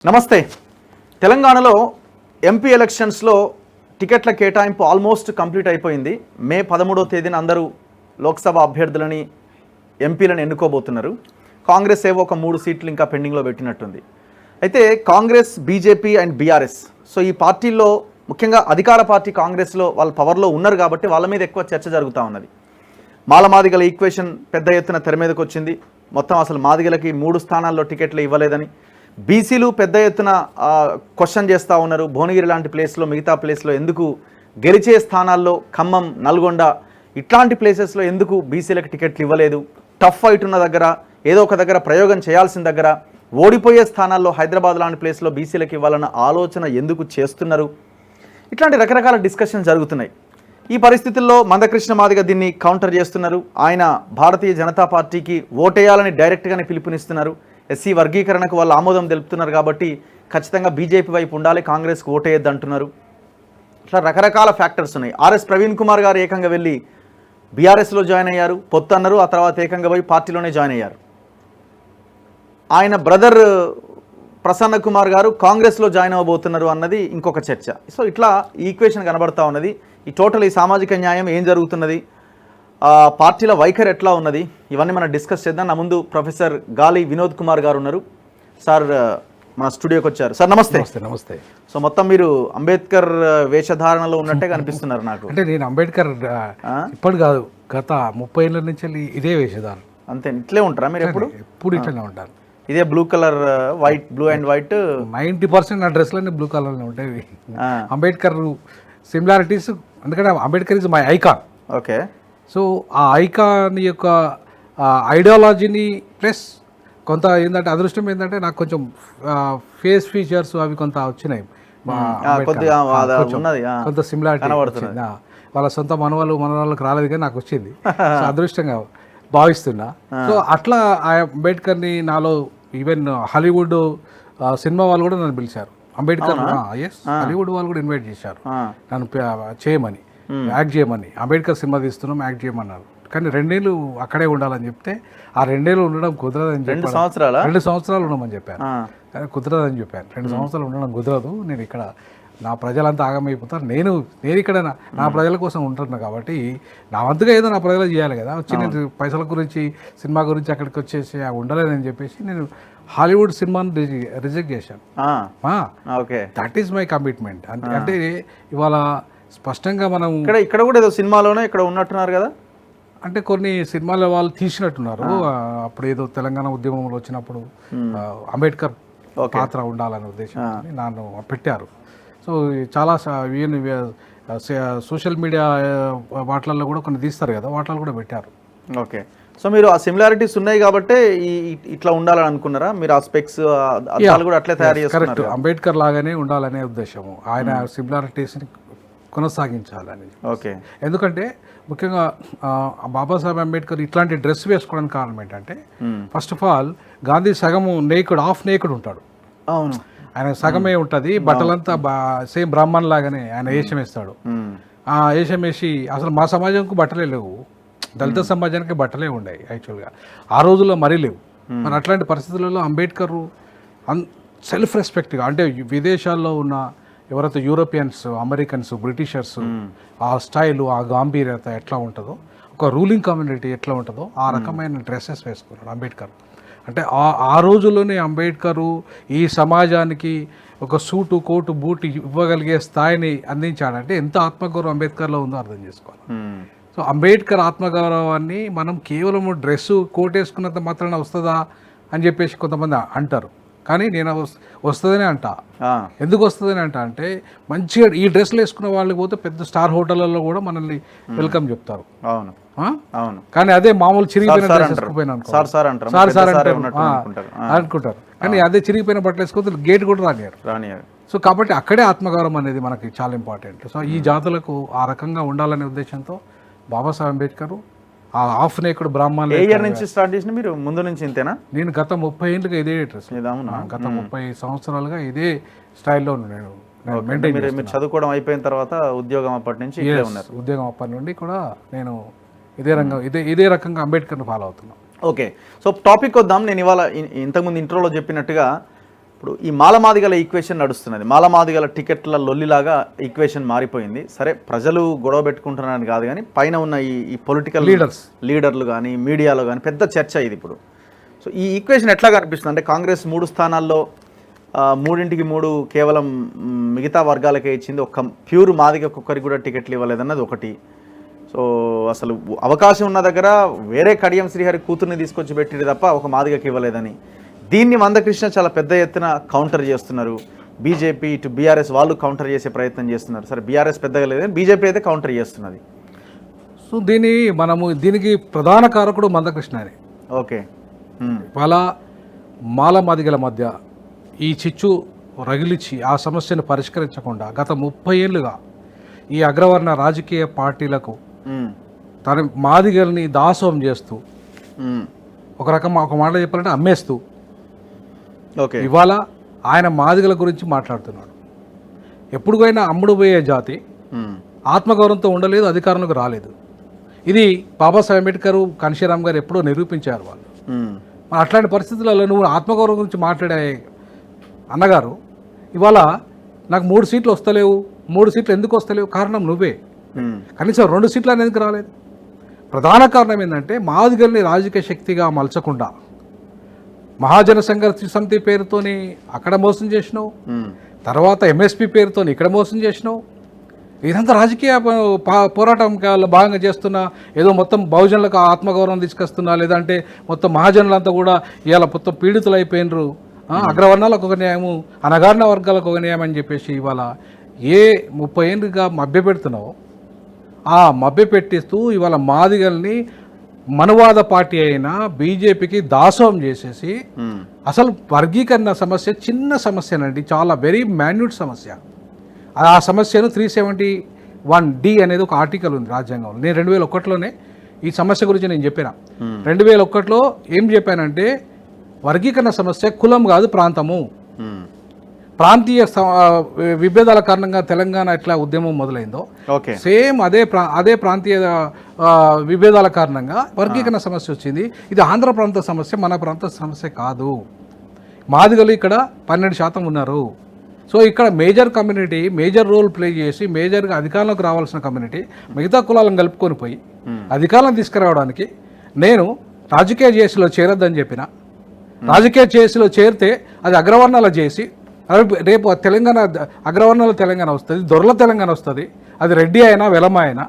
నమస్తే. తెలంగాణలో ఎంపీ ఎలక్షన్స్లో టికెట్ల కేటాయింపు ఆల్మోస్ట్ కంప్లీట్ అయిపోయింది. మే 13వ తేదీన అందరూ లోక్సభ అభ్యర్థులని ఎంపీలను ఎన్నుకోబోతున్నారు. కాంగ్రెస్ ఏవో ఒక 3 సీట్లు ఇంకా పెండింగ్లో పెట్టినట్టుంది. అయితే Congress, BJP and BRS, so ఈ పార్టీల్లో ముఖ్యంగా అధికార పార్టీ కాంగ్రెస్లో వాళ్ళ పవర్లో ఉన్నారు కాబట్టి వాళ్ళ మీద ఎక్కువ చర్చ జరుగుతూ ఉన్నది. మాలమాదిగల ఈక్వేషన్ పెద్ద ఎత్తున తెర మీదకి వచ్చింది. మొత్తం అసలు మాదిగలకి 3 స్థానాల్లో టికెట్లు ఇవ్వలేదని బీసీలు పెద్ద ఎత్తున క్వశ్చన్ చేస్తూ ఉన్నారు. భువనగిరి లాంటి ప్లేస్లో, మిగతా ప్లేస్లో ఎందుకు గెలిచే స్థానాల్లో ఖమ్మం, నల్గొండ ఇట్లాంటి ప్లేసెస్లో ఎందుకు బీసీలకు టికెట్లు ఇవ్వలేదు? టఫ్ ఫైట్ ఉన్న దగ్గర, ఏదో ఒక దగ్గర ప్రయోగం చేయాల్సిన దగ్గర ఓడిపోయే స్థానాల్లో హైదరాబాద్ లాంటి ప్లేస్లో బీసీలకు ఇవ్వాలన్న ఆలోచన ఎందుకు చేస్తున్నారు? ఇట్లాంటి రకరకాల డిస్కషన్ జరుగుతున్నాయి. ఈ పరిస్థితుల్లో మందకృష్ణ మాదిగ దీన్ని కౌంటర్ చేస్తున్నారు. ఆయన భారతీయ జనతా పార్టీకి ఓటేయాలని డైరెక్ట్గానే పిలుపునిస్తున్నారు. ఎస్సీ వర్గీకరణకు వాళ్ళు ఆమోదం తెలుపుతున్నారు కాబట్టి ఖచ్చితంగా బీజేపీ వైపు ఉండాలి, కాంగ్రెస్కు ఓటేయద్దు అంటున్నారు. ఇట్లా రకరకాల ఫ్యాక్టర్స్ ఉన్నాయి. ఆర్ఎస్ ప్రవీణ్ కుమార్ గారు ఏకంగా వెళ్ళి బీఆర్ఎస్లో జాయిన్ అయ్యారు, పొత్తు అన్నారు. ఆ తర్వాత ఏకంగా పోయి పార్టీలోనే జాయిన్ అయ్యారు. ఆయన బ్రదర్ ప్రసన్న కుమార్ గారు కాంగ్రెస్లో జాయిన్ అవ్వబోతున్నారు అన్నది ఇంకొక చర్చ. సో ఇట్లా ఈ ఈక్వేషన్ కనబడతా ఉన్నది. ఈ టోటల్ ఈ సామాజిక న్యాయం ఏం జరుగుతున్నది, పార్టీల వైఖరి ఎట్లా ఉన్నది, ఇవన్నీ మనం డిస్కస్ చేద్దాం. నా ముందు ప్రొఫెసర్ గాలి వినోద్ కుమార్ గారు ఉన్నారు. సార్ మన స్టూడియోకి వచ్చారు. సార్ నమస్తే. నమస్తే. సో మొత్తం మీరు అంబేద్కర్ వేషధారణలో ఉన్నట్టే కనిపిస్తున్నారు నాకు. అంటే నేను అంబేద్కర్ ఇప్పుడు కాదు, గత 30 ఏళ్ళ నుంచి ఇదే వేషధారణ. అంతే, ఇట్లే ఉంటారా మీరు? ఎప్పుడు ఇట్లనే ఉంటారు. ఇదే blue colour, white, blue and white. 90% నా డ్రెస్లన్నీ బ్లూ కలర్లో ఉంటాయి. అంబేద్కర్ సిమిలారిటీస్, ఎందుకంటే Ambedkar is my icon. Okay. So ఆ ఐకాన్ యొక్క ఐడియాలజీని ప్లస్ కొంత ఏంటంటే అదృష్టం ఏంటంటే నాకు కొంచెం ఫేస్ ఫీచర్స్ అవి కొంత వచ్చినాయి, కొంత సిమిలారిటీ వచ్చింది. వాళ్ళ సొంత మనవాళ్ళకి రాలేదు కానీ నాకు వచ్చింది. సో అదృష్టంగా భావిస్తున్నా. సో అట్లా ఆ అంబేద్కర్ని నాలో, ఈవెన్ హాలీవుడ్ సినిమా వాళ్ళు కూడా నన్ను పిలిచారు. అంబేద్కర్ హాలీవుడ్ వాళ్ళు కూడా ఇన్వైట్ చేశారు నన్ను చేయమని, యాక్ట్ చేయమని. అంబేద్కర్ సినిమా తీస్తున్నాం, యాక్ట్ చేయమన్నారు. కానీ 2 ఏళ్ళు అక్కడే ఉండాలని చెప్తే ఆ 2 ఏళ్ళు ఉండడం కుదరదని చెప్పి 2 సంవత్సరాలు ఉండమని చెప్పాను. కుదరదని చెప్పాను. 2 సంవత్సరాలు ఉండడం కుదరదు, నేను ఇక్కడ నా ప్రజలంతా ఆగమైపోతారు, నేను ఇక్కడ నా ప్రజల కోసం ఉంటున్నా కాబట్టి నా వంతుగా ఏదో నా ప్రజలు చేయాలి కదా. వచ్చి నేను పైసల గురించి, సినిమా గురించి అక్కడికి వచ్చేసి ఉండలేదని చెప్పేసి నేను హాలీవుడ్ సినిమాను రిజెక్ట్ చేశాను. That is my commitment. అంటే ఇవాళ స్పష్టంగా మనం ఇక్కడ కూడా ఏదో సినిమాలోనే ఇక్కడ ఉన్నట్టున్నారు కదా. అంటే కొన్ని సినిమాల వాళ్ళు తీసినట్టున్నారు. అప్పుడు ఏదో తెలంగాణ ఉద్యమంలో వచ్చినప్పుడు అంబేద్కర్ పాత్ర ఉండాలనే ఉద్దేశం నన్ను పెట్టారు. సో చాలా సోషల్ మీడియా వాటిల్లో కూడా కొన్ని తీస్తారు కదా, వాటిలో కూడా పెట్టారు. ఓకే. సో మీరు ఆ సిమిలారిటీస్ ఉన్నాయి కాబట్టి ఇట్లా ఉండాలని అనుకున్నారా మీరు? ఆ స్పెక్స్ కూడా అట్లే తయారు చేస్తారు. కరెక్ట్, అంబేద్కర్ లాగానే ఉండాలనే ఉద్దేశము, ఆయన సిమిలారిటీస్ని కొనసాగించాలని. ఓకే. ఎందుకంటే ముఖ్యంగా బాబాసాహెబ్ అంబేద్కర్ ఇట్లాంటి డ్రెస్ వేసుకోవడానికి కారణం ఏంటంటే, ఫస్ట్ ఆఫ్ ఆల్ గాంధీ సగము నేకుడు, హాఫ్ నేకుడు ఉంటాడు. అవును, ఆయన సగమే ఉంటుంది, బట్టలంతా సేమ్ బ్రాహ్మణ్ లాగానే ఆయన వేషం వేస్తాడు. ఆ వేషం వేసి అసలు మా సమాజంకు బట్టలే లేవు, దళిత సమాజానికి బట్టలే ఉండేవి యాక్చువల్గా ఆ రోజుల్లో, మరీ లేవు. మరి అట్లాంటి పరిస్థితులలో అంబేద్కర్ సెల్ఫ్ రెస్పెక్ట్గా, అంటే విదేశాల్లో ఉన్న ఎవరైతే యూరోపియన్స్, అమెరికన్స్, బ్రిటిషర్స్ ఆ స్టైలు, ఆ గాంభీర్యత ఎట్లా ఉంటుందో, ఒక రూలింగ్ కమ్యూనిటీ ఎట్లా ఉంటుందో ఆ రకమైన డ్రెస్సెస్ వేసుకున్నాడు అంబేద్కర్. అంటే ఆ రోజుల్లోనే అంబేద్కరు ఈ సమాజానికి ఒక సూటు, కోటు, బూటు ఇవ్వగలిగే స్థాయిని అందించాడంటే ఎంత ఆత్మగౌరవం అంబేద్కర్లో ఉందో అర్థం చేసుకోవాలి. సో అంబేద్కర్ ఆత్మగౌరవాన్ని మనం కేవలం డ్రెస్సు, కోట్ వేసుకున్నంత మాత్రాన వస్తుందా అని చెప్పేసి కొంతమంది అంటారు. కానీ నేను వస్తుందని అంటా. ఎందుకు వస్తుందని అంటే మంచిగా ఈ డ్రెస్లు వేసుకున్న వాళ్ళకి పోతే పెద్ద స్టార్ హోటళ్లలో కూడా మనల్ని వెల్కమ్ చెప్తారు. అవును, అవును. కానీ అదే మామూలు చిరిగిపోయిన డ్రెస్ వేసుకుపోయినా అనుకుంటారు. కానీ అదే చిరిగిపోయిన బట్టలు వేసుకుంటే గేట్ కూడా రానియారు. సో కాబట్టి అక్కడే ఆత్మగౌరవం అనేది మనకి చాలా ఇంపార్టెంట్. సో ఈ జాతులకు ఆ రకంగా ఉండాలనే ఉద్దేశంతో బాబాసాహెబ్ అంబేద్కర్ ఆ హాఫ్ నేకుడు బ్రాహ్మణ్. ఏ ఇయర్ నుంచి స్టార్ట్ చేసిన మీరు? ముందు నుంచి ఇంతేనా? నేను గత 30 ఏళ్ళుగా ఇదే డ్రెస్, గత 30 సంవత్సరాలుగా ఇదే స్టైల్లో నేను మెయింటైన్. మీరు చదువుకోవడం అయిపోయిన తర్వాత ఉద్యోగం అప్పటి నుంచి ఉద్యోగం అప్పటి నుండి కూడా నేను ఇదే రకంగా అంబేద్కర్ని ఫాలో అవుతున్నాను. ఓకే. సో టాపిక్ వద్దాం. నేను ఇవాళ ఇంతకుముందు ఇంట్రోలో చెప్పినట్టుగా ఇప్పుడు ఈ మాలమాదిగల ఈక్వేషన్ నడుస్తున్నది. మాలమాదిగల టికెట్ల లొల్లిలాగా ఈక్వేషన్ మారిపోయింది. సరే ప్రజలు గొడవ పెట్టుకుంటున్నారని కాదు, కానీ పైన ఉన్న ఈ పొలిటికల్ లీడర్లు కానీ మీడియాలో కానీ పెద్ద చర్చ ఇది ఇప్పుడు. సో ఈ ఈక్వేషన్ ఎట్లా కనిపిస్తుంది అంటే కాంగ్రెస్ 3 స్థానాల్లో 3ంటికి 3 కేవలం మిగతా వర్గాలకే ఇచ్చింది, ఒక్క ప్యూర్ మాదిగ ఒక్కరికి కూడా టికెట్లు ఇవ్వలేదన్నది ఒకటి. సో అసలు అవకాశం ఉన్న దగ్గర వేరే కడియం శ్రీహరి కూతుర్ని తీసుకొచ్చి పెట్టింది తప్ప ఒక మాదిగకి ఇవ్వలేదని, దీన్ని మందకృష్ణ చాలా పెద్ద ఎత్తున కౌంటర్ చేస్తున్నారు. బీజేపీ ఇటు బీఆర్ఎస్ వాళ్ళు కౌంటర్ చేసే ప్రయత్నం చేస్తున్నారు. సరే బీఆర్ఎస్ పెద్దగా లేదని బీజేపీ అయితే కౌంటర్ చేస్తున్నది. సో దీనికి ప్రధాన కారకుడు మందకృష్ణనే. ఓకే, వాళ్ళ మాలమాదిగల మధ్య ఈ చిచ్చు రగిలిచ్చి ఆ సమస్యను పరిష్కరించకుండా గత 30 ఏళ్ళుగా ఈ అగ్రవర్ణ రాజకీయ పార్టీలకు తన మాదిగల్ని దాసోహం చేస్తూ ఒక మాట చెప్పాలంటే అమ్మేస్తూ ఇవాళ ఆయన మాదిగల గురించి మాట్లాడుతున్నాడు. ఎప్పుడుకైనా అమ్ముడు పోయే జాతి ఆత్మగౌరవంతో ఉండలేదు, అధికారంలోకి రాలేదు. ఇది బాబాసాహెబ్ అంబేద్కర్, కాన్షీరామ్ గారు ఎప్పుడో నిరూపించారు వాళ్ళు. మరి అట్లాంటి పరిస్థితులలో నువ్వు ఆత్మగౌరవం గురించి మాట్లాడే అన్నగారు ఇవాళ నాకు 3 సీట్లు వస్తలేవు, 3 సీట్లు ఎందుకు వస్తలేవు? కారణం నువ్వే. కనీసం 2 సీట్లు అనేది ఎందుకు రాలేదు? ప్రధాన కారణం ఏంటంటే మాదిగల్ని రాజకీయ శక్తిగా మలచకుండా మహాజన సంఘర్ష సమితి పేరుతోని అక్కడ మోసం చేసినావు, తర్వాత ఎంఎస్పి పేరుతోని ఇక్కడ మోసం చేసినావు. ఇదంతా రాజకీయ పోరాటం భాగంగా చేస్తున్నా, ఏదో మొత్తం బహుజనులకు ఆత్మగౌరవం తీసుకొస్తున్నా, లేదంటే మొత్తం మహాజనులంతా కూడా ఇవాళ మొత్తం పీడితులు అయిపోయినరు, అగ్రవర్ణాలకు ఒక న్యాయము, అనగారిన వర్గాలకు ఒక న్యాయం అని చెప్పేసి ఇవాళ ఏ 30 ఏళ్ళుగా మభ్యపెడుతున్నావు, ఆ మభ్యపెట్టిస్తూ ఇవాళ మాదిగల్ని మనువాద పార్టీ అయినా బీజేపీకి దాసోహం చేసేసి, అసలు వర్గీకరణ సమస్య చిన్న సమస్యనండి, చాలా వెరీ మైన్యూట్ సమస్య. ఆ సమస్యను 371D అనేది ఒక ఆర్టికల్ ఉంది రాజ్యాంగంలో. నేను 2001లోనే ఈ సమస్య గురించి నేను చెప్పిన. 2001లో ఏం చెప్పానంటే వర్గీకరణ సమస్య కులం కాదు, ప్రాంతము. ప్రాంతీయ విభేదాల కారణంగా తెలంగాణ ఎట్లా ఉద్యమం మొదలైందో సేమ్ అదే ప్రాంతీయ విభేదాల కారణంగా వర్గీకరణ సమస్య వచ్చింది. ఇది ఆంధ్ర ప్రాంత సమస్య, మన ప్రాంత సమస్య కాదు. మాదిగలు ఇక్కడ 12% ఉన్నారు. సో ఇక్కడ major community major role play చేసి మేజర్గా అధికారంలోకి రావాల్సిన కమ్యూనిటీ మిగతా కులాలను కలుపుకొని పోయి అధికారం తీసుకురావడానికి నేను రాజకీయ జేఏసీలో చేరొద్దని చెప్పిన. రాజకీయ జేఏసీలో చేరితే అది అగ్రవర్ణాల చేసి రేపు తెలంగాణ అగ్రవర్ణాల తెలంగాణ వస్తుంది, దొరల తెలంగాణ వస్తుంది. అది రెడ్డి అయినా వెలమ అయినా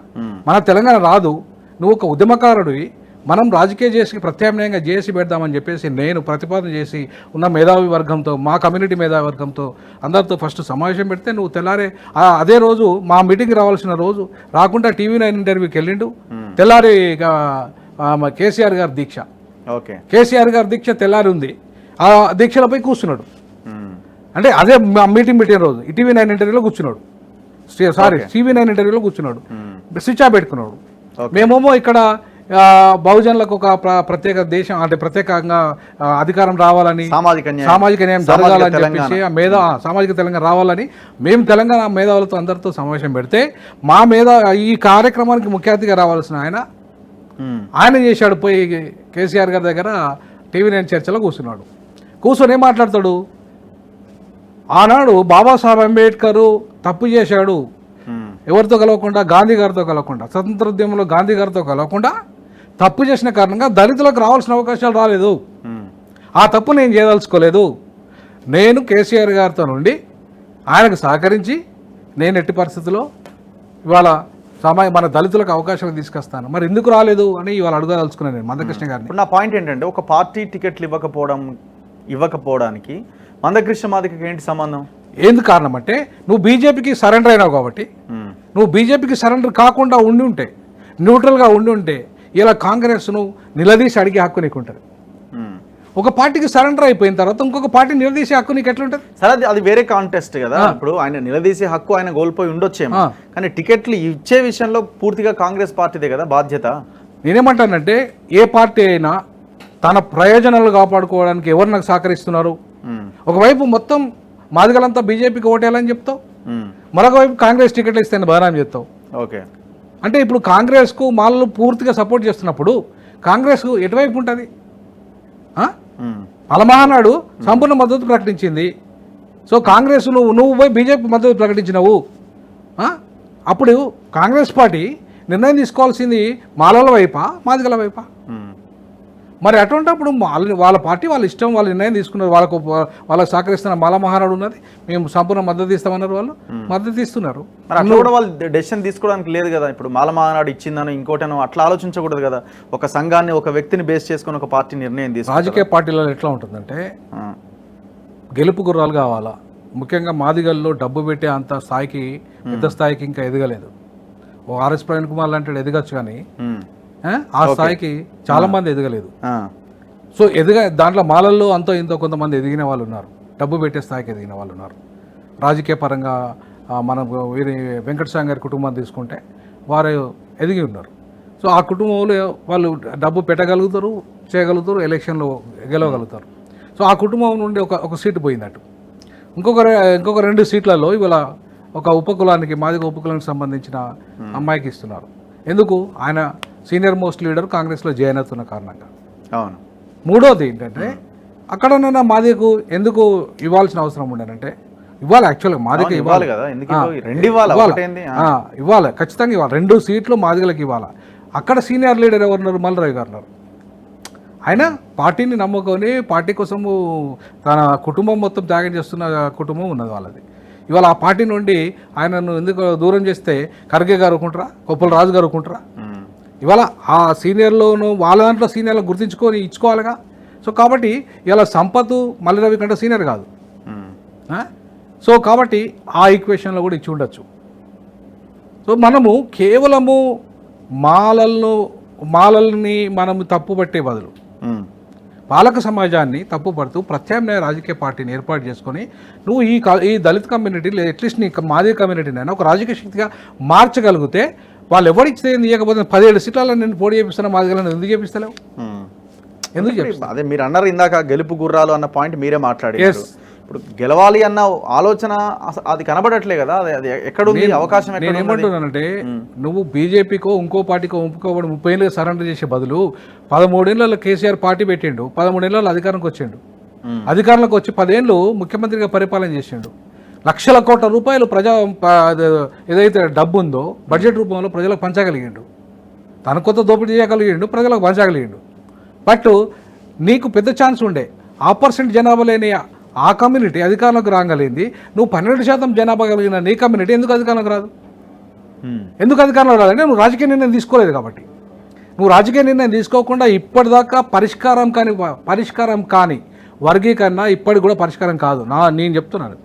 మన తెలంగాణ రాదు. నువ్వు ఒక ఉద్యమకారుడివి, మనం రాజకీయ జేఏసీకి ప్రత్యామ్నాయంగా జేఏసీ పెడదామని చెప్పేసి నేను ప్రతిపాదన చేసి ఉన్న మేధావి వర్గంతో, మా కమ్యూనిటీ మేధావి వర్గంతో అందరితో ఫస్ట్ సమావేశం పెడితే నువ్వు తెల్లారే అదే రోజు మా మీటింగ్కి రావాల్సిన రోజు రాకుండా TV9 ఇంటర్వ్యూకి వెళ్ళిండు. తెల్లారి కేసీఆర్ గారి దీక్ష, కేసీఆర్ గారి దీక్ష తెల్లారి ఉంది. ఆ దీక్షలపై కూర్చున్నాడు. అంటే అదే మీటింగ్ పెట్టిన రోజు TV9 ఇంటర్వ్యూలో కూర్చున్నాడు. TV9 ఇంటర్వ్యూలో కూర్చున్నాడు, స్విచ్ ఆఫ్ పెట్టుకున్నాడు. మేమేమో ఇక్కడ బహుజనులకు ఒక ప్రత్యేక దేశం అంటే ప్రత్యేకంగా అధికారం రావాలని, సామాజిక న్యాయం జరగాలని చెప్పేసి సామాజిక తెలంగాణ రావాలని మేము తెలంగాణ మేధావులతో అందరితో సమావేశం పెడితే మా ఈ కార్యక్రమానికి ముఖ్య అతిథిగా రావాల్సిన ఆయన చేశాడు పోయి కేసీఆర్ గారి దగ్గర TV9 చర్చలో కూర్చున్నాడు. కూర్చొని ఏం మాట్లాడతాడు, ఆనాడు బాబాసాహెబ్ అంబేద్కర్ తప్పు చేశాడు, ఎవరితో కలవకుండా గాంధీ గారితో కలవకుండా, స్వతంత్రోద్యమంలో గాంధీ గారితో కలవకుండా తప్పు చేసిన కారణంగా దళితులకు రావాల్సిన అవకాశాలు రాలేదు. ఆ తప్పు నేను చేయదలుచుకోలేదు. నేను కేసీఆర్ గారితో నుండి ఆయనకు సహకరించి నేను ఎట్టి పరిస్థితుల్లో ఇవాళ మన దళితులకు అవకాశం తీసుకొస్తాను. మరి ఎందుకు రాలేదు అని ఇవాళ అడగదలుచుకున్నాను నేను మందకృష్ణ గారిని. ఇప్పుడు నా పాయింట్ ఏంటంటే ఒక పార్టీ టికెట్లు ఇవ్వకపోవడానికి మందకృష్ణ మాదిగకి ఏంటి సంబంధం? ఎందుకు కారణం అంటే నువ్వు బీజేపీకి సరెండర్ అయినావు కాబట్టి. నువ్వు బీజేపీకి సరెండర్ కాకుండా ఉండి ఉంటే, న్యూట్రల్గా ఉండి ఉంటే ఇలా కాంగ్రెస్ను నిలదీసి అడిగే హక్కు నీకు ఉంటుంది. ఒక పార్టీకి సరెండర్ అయిపోయిన తర్వాత ఇంకొక పార్టీ నిలదీసే హక్కు నీకు ఎట్లుంటుంది? సరే అది వేరే కాంటెస్ట్ కదా. ఇప్పుడు ఆయన నిలదీసే హక్కు ఆయన కోల్పోయి ఉండొచ్చేమో, కానీ టికెట్లు ఇచ్చే విషయంలో పూర్తిగా కాంగ్రెస్ పార్టీదే కదా బాధ్యత. నేనేమంటానంటే ఏ పార్టీ అయినా తన ప్రయోజనాలు కాపాడుకోవడానికి ఎవరు నాకు సహకరిస్తున్నారు? ఒకవైపు మొత్తం మాదిగలంతా బీజేపీకి ఓటేయాలని చెప్తావు, మరొక వైపు కాంగ్రెస్ టికెట్లు ఇస్తే బదనాం చెప్తావు. ఓకే, అంటే ఇప్పుడు కాంగ్రెస్కు మాలలు పూర్తిగా సపోర్ట్ చేస్తున్నప్పుడు కాంగ్రెస్ ఎటువైపు ఉంటుంది? మహానాడు సంపూర్ణ మద్దతు ప్రకటించింది. సో కాంగ్రెస్ నువ్వు పోయి బీజేపీ మద్దతు ప్రకటించినవు. అప్పుడు కాంగ్రెస్ పార్టీ నిర్ణయం తీసుకోవాల్సింది మాలల వైపా మాదిగల వైపా? మరి అటువంటిప్పుడు వాళ్ళ పార్టీ వాళ్ళ ఇష్టం, వాళ్ళ నిర్ణయం తీసుకున్నారు. వాళ్ళకు సహకరిస్తున్న మాల మహానాడు ఉన్నది, మేము సంపూర్ణ మద్దతు ఇస్తామన్నారు. వాళ్ళు మద్దతు ఇస్తున్నారు. మరి అట్లా కూడా వాళ్ళు డెసిషన్ తీసుకోవడానికి లేదు కదా. ఇప్పుడు మాల మహానాడు ఇచ్చిందని ఇంకోటనో అట్లా ఆలోచించకూడదు కదా. ఒక సంఘాన్ని, ఒక వ్యక్తిని బేస్ చేసుకుని ఒక పార్టీ నిర్ణయం తీసుకుంటుంది. రాజకీయ పార్టీలలో ఎట్లా ఉంటుందంటే గెలుపు గుర్రాలు కావాలా. ముఖ్యంగా మాదిగల్లో డబ్బు పెట్టే అంత స్థాయికి, పెద్ద స్థాయికి ఇంకా ఎదగలేదు. ఓ ఆర్ఎస్ ప్రవీణ్ కుమార్ లాంటి ఎదగచ్చు, కానీ ఆ స్థాయికి చాలా మంది ఎదగలేదు. సో దాంట్లో మాలల్లో అంతో ఇంతో కొంతమంది ఎదిగిన వాళ్ళు ఉన్నారు, డబ్బు పెట్టే స్థాయికి ఎదిగిన వాళ్ళు ఉన్నారు. రాజకీయ పరంగా మనం వీరి వెంకటస్వామి గారి కుటుంబాన్ని తీసుకుంటే వారు ఎదిగి ఉన్నారు. సో ఆ కుటుంబంలో వాళ్ళు డబ్బు పెట్టగలుగుతారు, చేయగలుగుతారు, ఎలక్షన్లో గెలవగలుగుతారు. సో ఆ కుటుంబం నుండి ఒక సీటు పోయిందట్టు. ఇంకొక 2 సీట్లలో ఇవాళ ఒక ఉపకులానికి, మాదిగ ఉపకులానికి సంబంధించిన అమ్మాయికి ఇస్తున్నారు. ఎందుకు? ఆయన సీనియర్ మోస్ట్ లీడర్ కాంగ్రెస్లో జాయిన్ అవుతున్న కారణంగా. అవును. మూడోది ఏంటంటే అక్కడనన్నా మాదిగకు ఎందుకు ఇవ్వాల్సిన అవసరం ఉండనంటే ఇవ్వాలి. యాక్చువల్గా మాదిగ ఇవ్వాలి కదా, ఇవ్వాలి, ఖచ్చితంగా ఇవ్వాలి. 2 సీట్లు మాదిగలకు ఇవ్వాలి. అక్కడ సీనియర్ లీడర్ ఎవరున్నారు? మల్లిరావు గారు ఉన్నారు. ఆయన పార్టీని నమ్ముకొని పార్టీ కోసము తన కుటుంబం మొత్తం త్యాగం చేస్తున్న కుటుంబం ఉన్నది వాళ్ళది. ఇవాళ ఆ పార్టీ నుండి ఆయనను ఎందుకు దూరం చేస్తే ఖర్గే గారు ఒప్పుకుంటారా, కొప్పుల రాజు గారు ఒప్పుకుంటారా? ఇవాళ ఆ సీనియర్లోను వాళ్ళ దాంట్లో సీనియర్లు గుర్తించుకొని ఇచ్చుకోవాలిగా. సో కాబట్టి ఇలా సంపత్ మల్లిరవి కంటే సీనియర్ కాదు. సో కాబట్టి ఆ ఈక్వేషన్లో కూడా ఇచ్చి ఉండొచ్చు. సో మనము కేవలము మాలల్ని మనము తప్పు పట్టే బదులు పాలక సమాజాన్ని తప్పుపడుతూ ప్రత్యామ్నాయ రాజకీయ పార్టీని ఏర్పాటు చేసుకొని నువ్వు ఈ దళిత కమ్యూనిటీ లేదా అట్లీస్ట్ నీ మాదిగ కమ్యూనిటీని అయినా ఒక రాజకీయ శక్తిగా మార్చగలిగితే వాళ్ళు ఎవరికి ఇవ్వకపోతే 17 సీట్లలో నేను పోటీ చేపిస్తున్నా, మాదిగలను ఎందుకు చేపిస్తలేవు? ఎందుకు చేపిస్తా? అదే మీరు అన్నారు ఇందాక గెలుపు గుర్రాలు అన్న పాయింట్ మీరే మాట్లాడారు. ఇప్పుడు గెలవాలి అన్న ఆలోచన అది కనబడట్లే కదా. అది ఎక్కడుంది అవకాశం? నేను ఏమంటున్నానంటే నువ్వు బీజేపీకో ఇంకో పార్టీకో ఒప్పుకోబడి 30 ఏళ్ళు సరెండర్ చేసే బదులు 13 ఏళ్ళలో కేసీఆర్ పార్టీ పెట్టిండు, 13 ఏళ్ళలో అధికారంకి వచ్చిండు, అధికారంలోకి వచ్చి 10 ఏళ్ళు ముఖ్యమంత్రిగా పరిపాలన చేసిండు, లక్షల కోట్ల రూపాయలు ఏదైతే డబ్బు ఉందో బడ్జెట్ రూపంలో ప్రజలకు పంచగలిగిండు, తన కొత్త దోపిడీ చేయగలిగిండు, ప్రజలకు పంచగలిగిండు. బట్ నీకు పెద్ద ఛాన్స్ ఉండే. 1% జనాభా లేని ఆ కమ్యూనిటీ అధికారంలోకి రాగలిగింది. నువ్వు 12% జనాభా కలిగిన నీ కమ్యూనిటీ ఎందుకు అధికారంలోకి రాదు? ఎందుకు అధికారంలో రాదంటే నువ్వు రాజకీయ నిర్ణయం తీసుకోలేదు కాబట్టి. నువ్వు రాజకీయ నిర్ణయం తీసుకోకుండా ఇప్పటిదాకా పరిష్కారం కాని వర్గీకరణ ఇప్పటికి కూడా పరిష్కారం కాదు. నేను చెప్తున్నాను,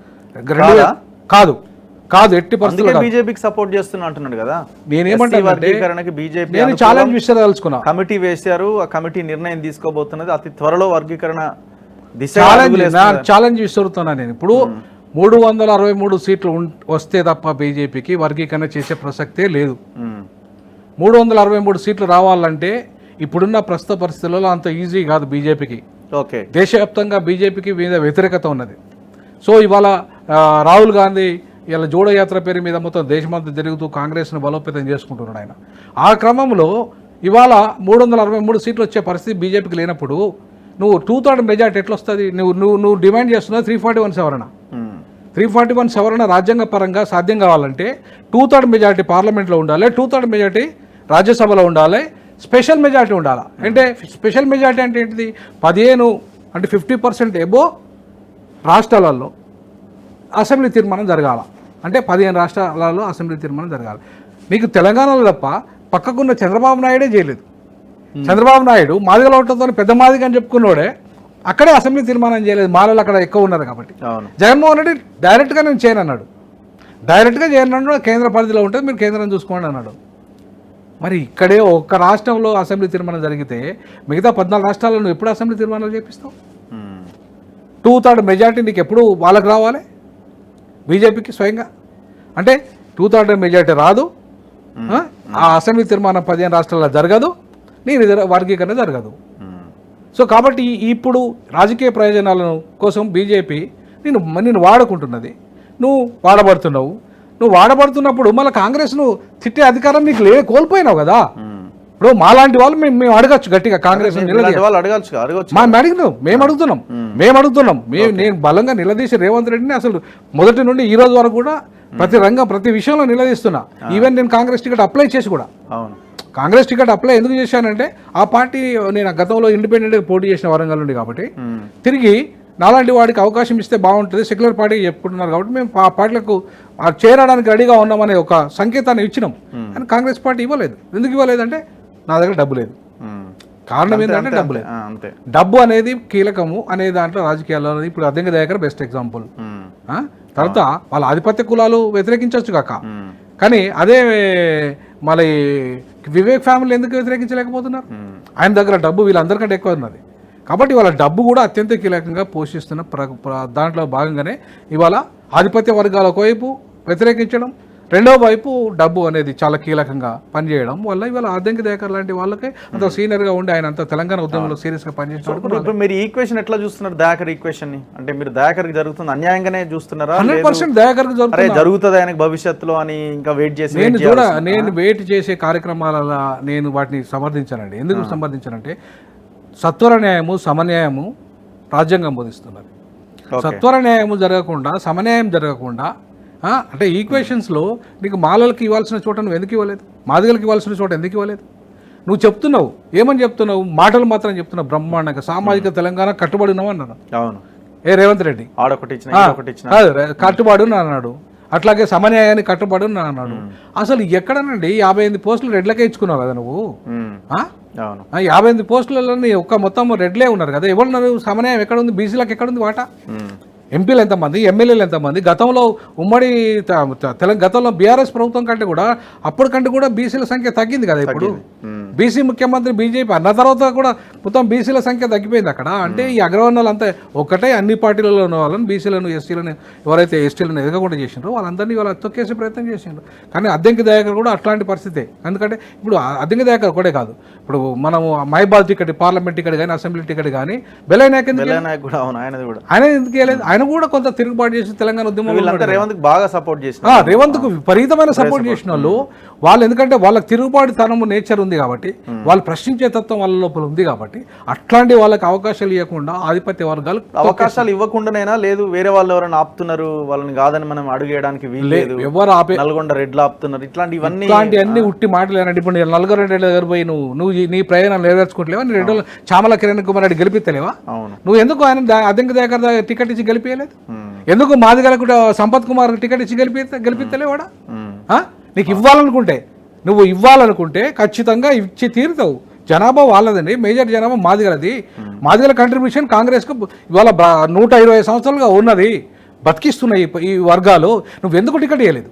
కాదు ఎట్టి పరిస్థితుల్లో. బీజేపీకి సపోర్ట్ చేస్తున్నా అంటున్నాడు కదా. నేనేమంటానంటే బీజేపీ నేను ఛాలెంజ్ విషయాలుచుకున్నా. కమిటీ వేశారు, ఆ కమిటీ నిర్ణయం తీసుకోబోతున్నది అతి త్వరలో వర్గీకరణ ఛాలెంజ్ విసురుతున్నా నేను. ఇప్పుడు 363 సీట్లు వస్తే తప్ప బీజేపీకి వర్గీకరణ చేసే ప్రసక్తే లేదు. 363 సీట్లు రావాలంటే ఇప్పుడున్న ప్రస్తుత పరిస్థితులలో అంత ఈజీ కాదు బీజేపీకి. ఓకే, దేశవ్యాప్తంగా బీజేపీకి మీద వ్యతిరేకత ఉన్నది. సో ఇవాళ రాహుల్ గాంధీ ఇలా జోడో యాత్ర పేరు మీద మొత్తం దేశమంతా తిరుగుతూ కాంగ్రెస్ను బలోపేతం చేసుకుంటున్నాడు ఆయన. ఆ క్రమంలో ఇవాళ 363 సీట్లు వచ్చే పరిస్థితి బీజేపీకి లేనప్పుడు నువ్వు 2/3 మెజార్టీ ఎట్లా వస్తుంది? నువ్వు డిమాండ్ చేస్తున్నది 341 సవరణ. 341 సవరణ రాజ్యాంగ పరంగా సాధ్యం కావాలంటే 2/3 మెజార్టీ పార్లమెంట్లో ఉండాలి, 2/3 మెజార్టీ రాజ్యసభలో ఉండాలి, స్పెషల్ మెజార్టీ ఉండాలి. అంటే స్పెషల్ మెజార్టీ అంటే ఏంటిది? 15 అంటే 50% ఎబో రాష్ట్రాలలో అసెంబ్లీ తీర్మానం జరగాల. అంటే 15 రాష్ట్రాలలో అసెంబ్లీ తీర్మానం జరగాలి. నీకు తెలంగాణలో తప్ప పక్కకున్న చంద్రబాబు నాయుడే చేయలేదు. చంద్రబాబు నాయుడు మాదిగలో ఉండటంతో పెద్ద మాదిగ అని చెప్పుకున్నోడే అక్కడే అసెంబ్లీ తీర్మానం చేయలేదు, మాలలు అక్కడ ఎక్కువ ఉన్నారు కాబట్టి. జగన్మోహన్ రెడ్డి డైరెక్ట్గా నేను చేయను అన్నాడు. డైరెక్ట్గా చేయను, కేంద్ర పరిధిలో ఉంటుంది, మీరు కేంద్రం చూసుకోండి అన్నాడు. మరి ఇక్కడే ఒక్క రాష్ట్రంలో అసెంబ్లీ తీర్మానం జరిగితే మిగతా 14 రాష్ట్రాల్లో నువ్వు ఎప్పుడు అసెంబ్లీ తీర్మానాలు చేపిస్తావు? 2/3 మెజార్టీ నీకు ఎప్పుడు వాళ్ళకి రావాలి బీజేపీకి స్వయంగా. అంటే 2/3 మెజార్టీ రాదు, ఆ అసెంబ్లీ తీర్మానం 15 రాష్ట్రాల్లో జరగదు, నీ వర్గీకరణ జరగదు. సో కాబట్టి ఇప్పుడు రాజకీయ ప్రయోజనాలను కోసం బీజేపీ నిన్ను వాడుకుంటున్నది, నువ్వు వాడబడుతున్నావు. నువ్వు వాడబడుతున్నప్పుడు మళ్ళీ కాంగ్రెస్ను తిట్టే అధికారం నీకు కోల్పోయినావు కదా. ఇప్పుడు మాలాంటి వాళ్ళు మేము అడగచ్చు గట్టిగా కాంగ్రెస్ వాళ్ళు అడగచ్చు మేము అడుగుతున్నాం నేను బలంగా నిలదీసి రేవంత్ రెడ్డిని అసలు మొదటి నుండి ఈ రోజు వరకు కూడా ప్రతి రంగం ప్రతి విషయంలో నిలదీస్తున్నా. ఈవెన్ నేను కాంగ్రెస్ టికెట్ అప్లై చేసి కూడా కాంగ్రెస్ టికెట్ అప్లై ఎందుకు చేశానంటే ఆ పార్టీ నేను గతంలో ఇండిపెండెంట్గా పోటీ చేసిన వరంగల్ నుండి కాబట్టి తిరిగి నాలాంటి వాడికి అవకాశం ఇస్తే బాగుంటుంది, సెక్యులర్ పార్టీకి చెప్పుకుంటున్నారు కాబట్టి మేము ఆ పార్టీలకు చేరడానికి రెడీగా ఉన్నామనే ఒక సంకేతాన్ని ఇచ్చినాం. కానీ కాంగ్రెస్ పార్టీ ఇవ్వలేదు. ఎందుకు ఇవ్వలేదంటే నా దగ్గర డబ్బు లేదు. కారణం ఏంటంటే డబ్బు లేదు. డబ్బు అనేది కీలకము అనే దాంట్లో రాజకీయాల్లో ఇప్పుడు అద్దెంకి దయాకర్ బెస్ట్ ఎగ్జాంపుల్. తర్వాత వాళ్ళ ఆధిపత్య కులాలు వ్యతిరేకించవచ్చు కాక, కానీ అదే మళ్ళీ వివేక్ ఫ్యామిలీ ఎందుకు వ్యతిరేకించలేకపోతున్నారు? ఆయన దగ్గర డబ్బు వీళ్ళందరికంటే ఎక్కువ ఉన్నది కాబట్టి వాళ్ళ డబ్బు కూడా అత్యంత కీలకంగా పోషిస్తున్న దాంట్లో భాగంగానే ఇవాళ ఆధిపత్య వర్గాల ఒకవైపు వ్యతిరేకించడం, రెండో వైపు డబ్బు అనేది చాలా కీలకంగా పనిచేయడం వల్ల ఇవాళ అద్దెంకి దయాకర్ లాంటి వాళ్ళకి అంత సీనియర్గా ఉండి ఆయన అంత తెలంగాణ ఉద్యమంలో సీరియస్గా పనిచేస్తున్నారు. మీరు ఈక్వేషన్ ఎట్లా చూస్తున్నారు దయాకర్ ఈక్వేషన్ ని? అంటే మీరు దయాకర్కి జరుగుతుంది అన్యాయంగానే చూస్తున్నారా? 100% దయాకర్కి జరుగుతుంది ఆయనకు భవిష్యత్తులో అని ఇంకా వెయిట్ చేసి నేను వెయిట్ చేసే కార్యక్రమాల నేను వాటిని సమర్థించానండి. ఎందుకు సమర్థించానంటే సత్వర న్యాయము సమన్యాయము రాజ్యాంగం బోధిస్తున్నది. సత్వర న్యాయము జరగకుండా సమన్యాయం జరగకుండా అంటే ఈక్వేషన్స్లో నీకు మాలలకు ఇవ్వాల్సిన చోట నువ్వు ఎందుకు ఇవ్వలేదు, మాదిగలకు ఇవ్వాల్సిన చోట ఎందుకు ఇవ్వలేదు? నువ్వు చెప్తున్నావు, ఏమని చెప్తున్నావు? మాటలు మాత్రం చెప్తున్నావు బ్రహ్మాండంగా సామాజిక తెలంగాణ కట్టుబడి ఉన్నావు అన్నాను. అవును, రేవంత్ రెడ్డి కట్టుబడి అన్నాడు, అట్లాగే సమన్యాయాన్ని కట్టుబడి అన్నాడు. అసలు ఎక్కడనండి 58 పోస్టులు రెడ్లకే ఇచ్చుకున్నావు కదా నువ్వు. 58 పోస్టులలో మొత్తం రెడ్లే ఉన్నారు కదా. ఎవరు సమన్యాయం ఎక్కడ ఉంది? బీసీలకు ఎక్కడ ఉంది వాటా? ఎంపీలు ఎంతమంది, ఎమ్మెల్యేలు ఎంతమంది? గతంలో ఉమ్మడి గతంలో బీఆర్ఎస్ ప్రభుత్వం కంటే కూడా అప్పటికంటే కూడా బీసీల సంఖ్య తగ్గింది కదా. ఇప్పుడు బీసీ ముఖ్యమంత్రి బీజేపీ అన్న తర్వాత కూడా మొత్తం బీసీల సంఖ్య తగ్గిపోయింది అక్కడ. అంటే ఈ అగ్రవర్ణాలు అంతా ఒక్కటే అన్ని పార్టీలలో ఉన్న వాళ్ళని బీసీలను ఎస్టీలను ఎవరైతే ఎస్టీలను ఎదగకుండా చేసిండ్రో వాళ్ళందరినీ వాళ్ళు తొక్కేసే ప్రయత్నం చేసిండ్రు. కానీ అద్దెంకి దయాకర్ కూడా అట్లాంటి పరిస్థితే. ఎందుకంటే ఇప్పుడు అద్దెంకి దయాకర్ ఒకటే కాదు, ఇప్పుడు మనము మహిబాద్ టికెట్, పార్లమెంట్ టికెట్ కానీ, అసెంబ్లీ టికెట్ కానీ బెల్లయ్య నాయక్ ఆయన ఎందుకు వేయలేదు? ఆయన కూడా కొంత తిరుగుబాటు చేసి తెలంగాణ ఉద్యమంలో రేవంత్ బాగా సపోర్ట్ చేసి రేవంత్కు విపరీతమైన సపోర్ట్ చేసిన వాళ్ళు ఎందుకంటే వాళ్ళకి తిరుగుబాటు తనము నేచర్ ఉంది కాబట్టి, వాళ్ళు ప్రశ్నించే తత్వం వాళ్ళ లోపల ఉంది కాబట్టి అట్లాంటి వాళ్ళకి అవకాశాలు ఇవ్వకుండా ఆధిపత్య వర్గాలు అవకాశాలు ఇవ్వకుండానైనా లేదు వేరే వాళ్ళు ఎవరైనా ఆపుతున్నారు వాళ్ళని కాదని మనం అడుగేయడానికి వీల్లేదు, ఎవరు ఆపే నల్గొండ రెడ్లు ఆపుతున్నారు, ఇట్లాంటివన్నీ ఉట్టి మాటలేనండి. ఇప్పుడు నల్గొండ రెడ్డి దగ్గర పోయి నువ్వు నీ ప్రయాణం నెరవేర్చుకోవట్లేవా? నీ రెడ్డి చామల కిరణ్ కుమార్ రెడ్డి గెలిపిస్తలేవా? నువ్వు ఎందుకు ఆయన అద్దెంకి దగ్గర టికెట్ ఇచ్చి గెలిపించలేదు? ఎందుకు మాదిగలకు సంపత్ కుమార్ టికెట్ ఇచ్చి గెలిపిస్తలేవాడా? నీకు ఇవ్వాలనుకుంటే ఖచ్చితంగా ఇచ్చి తీరుతావు. జనాభా వాళ్ళదండి, మేజర్ జనాభా మాదిగలది. మాదిగల కంట్రిబ్యూషన్ కాంగ్రెస్కు ఇవాళ 120 సంవత్సరాలుగా ఉన్నది, బతికిస్తున్నాయి ఈ వర్గాలు. నువ్వు ఎందుకు టికెట్ ఇవ్వలేదు?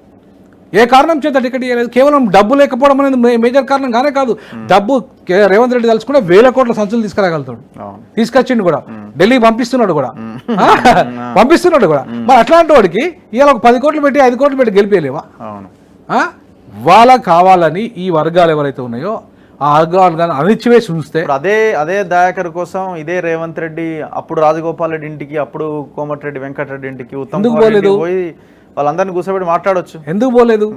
ఏ కారణం చేత టికెట్ ఇవ్వలేదు? కేవలం డబ్బు లేకపోవడం అనేది మేజర్ కారణం కానే కాదు. డబ్బు రేవంత్ రెడ్డి తలుచుకుంటే 1000 కోట్ల సంచులు తీసుకురాగలుగుతాడు, తీసుకొచ్చిండు కూడా, ఢిల్లీ పంపిస్తున్నాడు కూడా. మరి అట్లాంటి వాడికి ఇవాళ ఒక 10 కోట్లు పెట్టి 5 కోట్లు పెట్టి గెలిపేయలేవా? వాళ్ళకి కావాలని ఈ వర్గాలు ఎవరైతే ఉన్నాయో ఆ వర్గాలు కానీ అణిచివేసి ఉంచితే అదే దయాకర్ కోసం ఇదే రేవంత్ రెడ్డి అప్పుడు రాజగోపాల్ రెడ్డి ఇంటికి, అప్పుడు కోమటిరెడ్డి వెంకటరెడ్డి ఇంటికి, ఉత్తమ్ పోయి వాళ్ళందరినీ కూర్చోబెట్టి మాట్లాడొచ్చు. ఎందుకు పోలేదు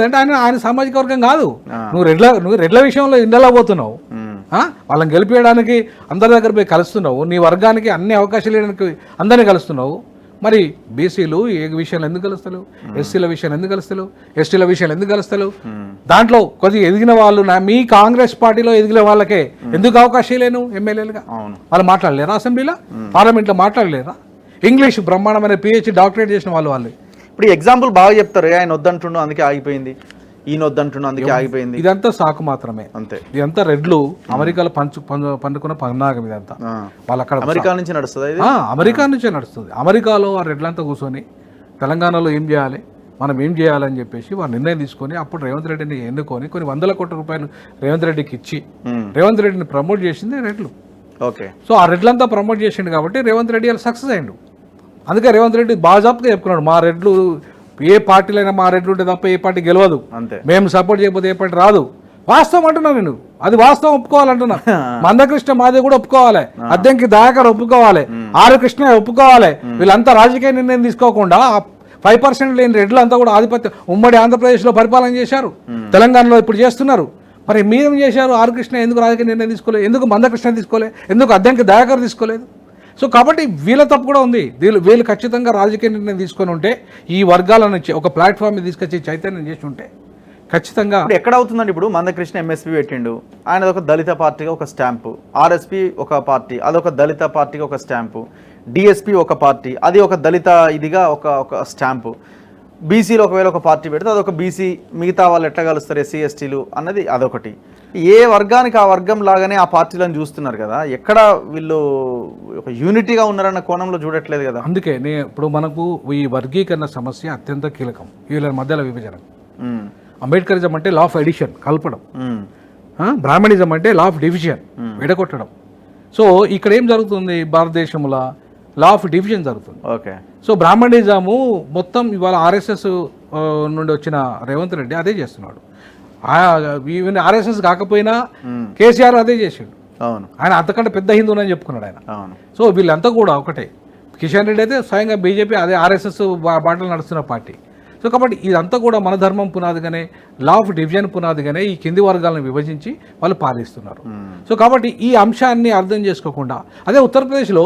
అంటే ఆయన సామాజిక వర్గం కాదు. నువ్వు రెడ్ల విషయంలో ఇండలా పోతున్నావు, వాళ్ళని గెలిపేయడానికి అందరి దగ్గర పోయి కలుస్తున్నావు, నీ వర్గానికి అన్ని అవకాశాలు ఇవ్వడానికి అందరినీ కలుస్తున్నావు. మరి బీసీలు ఏ విషయాలు ఎందుకు కలుస్తలేవు? ఎస్సీల విషయాలు ఎందుకు కలుస్తలేవు? ఎస్టీల విషయాలు ఎందుకు కలుస్తలేవు? దాంట్లో కొద్దిగా ఎదిగిన వాళ్ళు మీ కాంగ్రెస్ పార్టీలో ఎదిగిన వాళ్ళకే ఎందుకు అవకాశం లేను? ఎమ్మెల్యేలుగా వాళ్ళు మాట్లాడలేరా? అసెంబ్లీలో పార్లమెంట్లో మాట్లాడలేరా? ఇంగ్లీష్ బ్రహ్మాండమైన PhD డాక్టరేట్ చేసిన వాళ్ళు ఇప్పుడు ఎగ్జాంపుల్ బాగా చెప్తారు. ఆయన వద్దంటుండో అందుకే ఆగిపోయింది, ఈయన వద్దంటుండో అందుకే ఆగిపోయింది. ఇదంతా సాకు మాత్రమే, అంతే. ఇదంతా రెడ్లు అమెరికాలో పండుకున్న పన్నాగం ఇదంతా. వాళ్ళు అక్కడ అమెరికా నుంచి నడుస్తుంది, అమెరికా నుంచే నడుస్తుంది. అమెరికాలో ఆ రెడ్లంతా కూర్చొని తెలంగాణలో ఏం చేయాలి, మనం ఏం చేయాలని చెప్పేసి వాళ్ళు నిర్ణయం తీసుకొని అప్పుడు రేవంత్ రెడ్డిని ఎన్నుకొని కొన్ని 100 కోట్ల రూపాయలు రేవంత్ రెడ్డికి ఇచ్చి రేవంత్ రెడ్డిని ప్రమోట్ చేసింది రెడ్లు. ఓకే, సో ఆ రెడ్లంతా ప్రమోట్ చేసిండు కాబట్టి రేవంత్ రెడ్డి వాళ్ళు సక్సెస్ అయ్యిండు. అందుకే రేవంత్ రెడ్డి బాజాప్గా చెప్పుకున్నాడు, మా రెడ్లు ఏ పార్టీలైనా మా రెడ్లు ఉంటే తప్ప ఏ పార్టీ గెలవదు, మేము సపోర్ట్ చేయకపోతే ఏ పార్టీ రాదు. వాస్తవం అంటున్నా నేను, అది వాస్తవం ఒప్పుకోవాలంటున్నా. మందకృష్ణ మాదే కూడా ఒప్పుకోవాలి, అద్దెంకి దయాకర్ ఒప్పుకోవాలి, ఆర్ కృష్ణ ఒప్పుకోవాలి. వీళ్ళంతా రాజకీయ నిర్ణయం తీసుకోకుండా 5% లేని రెడ్లు అంతా కూడా ఆధిపత్యం ఉమ్మడి ఆంధ్రప్రదేశ్లో పరిపాలన చేశారు, తెలంగాణలో ఇప్పుడు చేస్తున్నారు. మరి మీరేం చేశారు? ఆర్ కృష్ణ ఎందుకు రాజకీయ నిర్ణయం తీసుకోలేదు? ఎందుకు మందకృష్ణ తీసుకోలేదు? ఎందుకు అద్దంకి దయాకర్ తీసుకోలేదు? సో కాబట్టి వీళ్ళ తప్పు కూడా ఉంది. వీళ్ళు ఖచ్చితంగా రాజకీయ నిర్ణయం తీసుకొని ఉంటే, ఈ వర్గాల నుంచి ఒక ప్లాట్ఫామ్ తీసుకొచ్చి చైతన్యం చేసి ఉంటే ఖచ్చితంగా. ఇప్పుడు ఎక్కడ అవుతుందండి? ఇప్పుడు మందకృష్ణ ఎంఎస్పీ పెట్టిండు, ఆయన ఒక దళిత పార్టీగా ఒక స్టాంపు, ఆర్ఎస్పీ ఒక పార్టీ అదొక దళిత పార్టీగా ఒక స్టాంపు, డిఎస్పీ ఒక పార్టీ అది ఒక దళిత ఇదిగా ఒక స్టాంపు, బీసీలో ఒకవేళ ఒక పార్టీ పెడితే అదొక బీసీ, మిగతా వాళ్ళు ఎట్లా కలుస్తారు ఎస్సీ ఎస్టీలు అన్నది అదొకటి. ఏ వర్గానికి ఆ వర్గం లాగానే ఆ పార్టీలను చూస్తున్నారు కదా, ఎక్కడ వీళ్ళు ఒక యూనిటీగా ఉన్నారన్న కోణంలో చూడట్లేదు కదా. అందుకే ఇప్పుడు మనకు ఈ వర్గీకరణ సమస్య అత్యంత కీలకం. వీళ్ళ మధ్యలో విభజన. అంబేద్కరిజం అంటే లా ఆఫ్ ఎడిషన్, కలపడం. బ్రాహ్మణిజం అంటే లా ఆఫ్ డివిజన్, విడగొట్టడం. సో ఇక్కడ ఏం జరుగుతుంది? భారతదేశంలో లా ఆఫ్ డివిజన్ జరుగుతుంది. ఓకే. సో బ్రాహ్మణిజము మొత్తం ఇవాళ ఆర్ఎస్ఎస్ నుండి వచ్చిన రేవంత్ రెడ్డి అదే చేస్తున్నాడు. ఈవెన్ ఆర్ఎస్ఎస్ కాకపోయినా కేసీఆర్ అదే చేసాడు. అవును. ఆయన అంతకంటే పెద్ద హిందువునని చెప్పుకున్నాడు ఆయన. అవును. సో వీళ్ళంతా కూడా ఒకటే. కిషన్ రెడ్డి అయితే స్వయంగా బీజేపీ అదే ఆర్ఎస్ఎస్ బాటలు నడుస్తున్న పార్టీ. సో కాబట్టి ఇదంతా కూడా మన ధర్మం పునాదిగానే, లా ఆఫ్ డివిజన్ పునాదిగానే ఈ కింది వర్గాలను విభజించి వాళ్ళు పాలిస్తున్నారు. సో కాబట్టి ఈ అంశాన్ని అర్థం చేసుకోకుండా, అదే ఉత్తరప్రదేశ్లో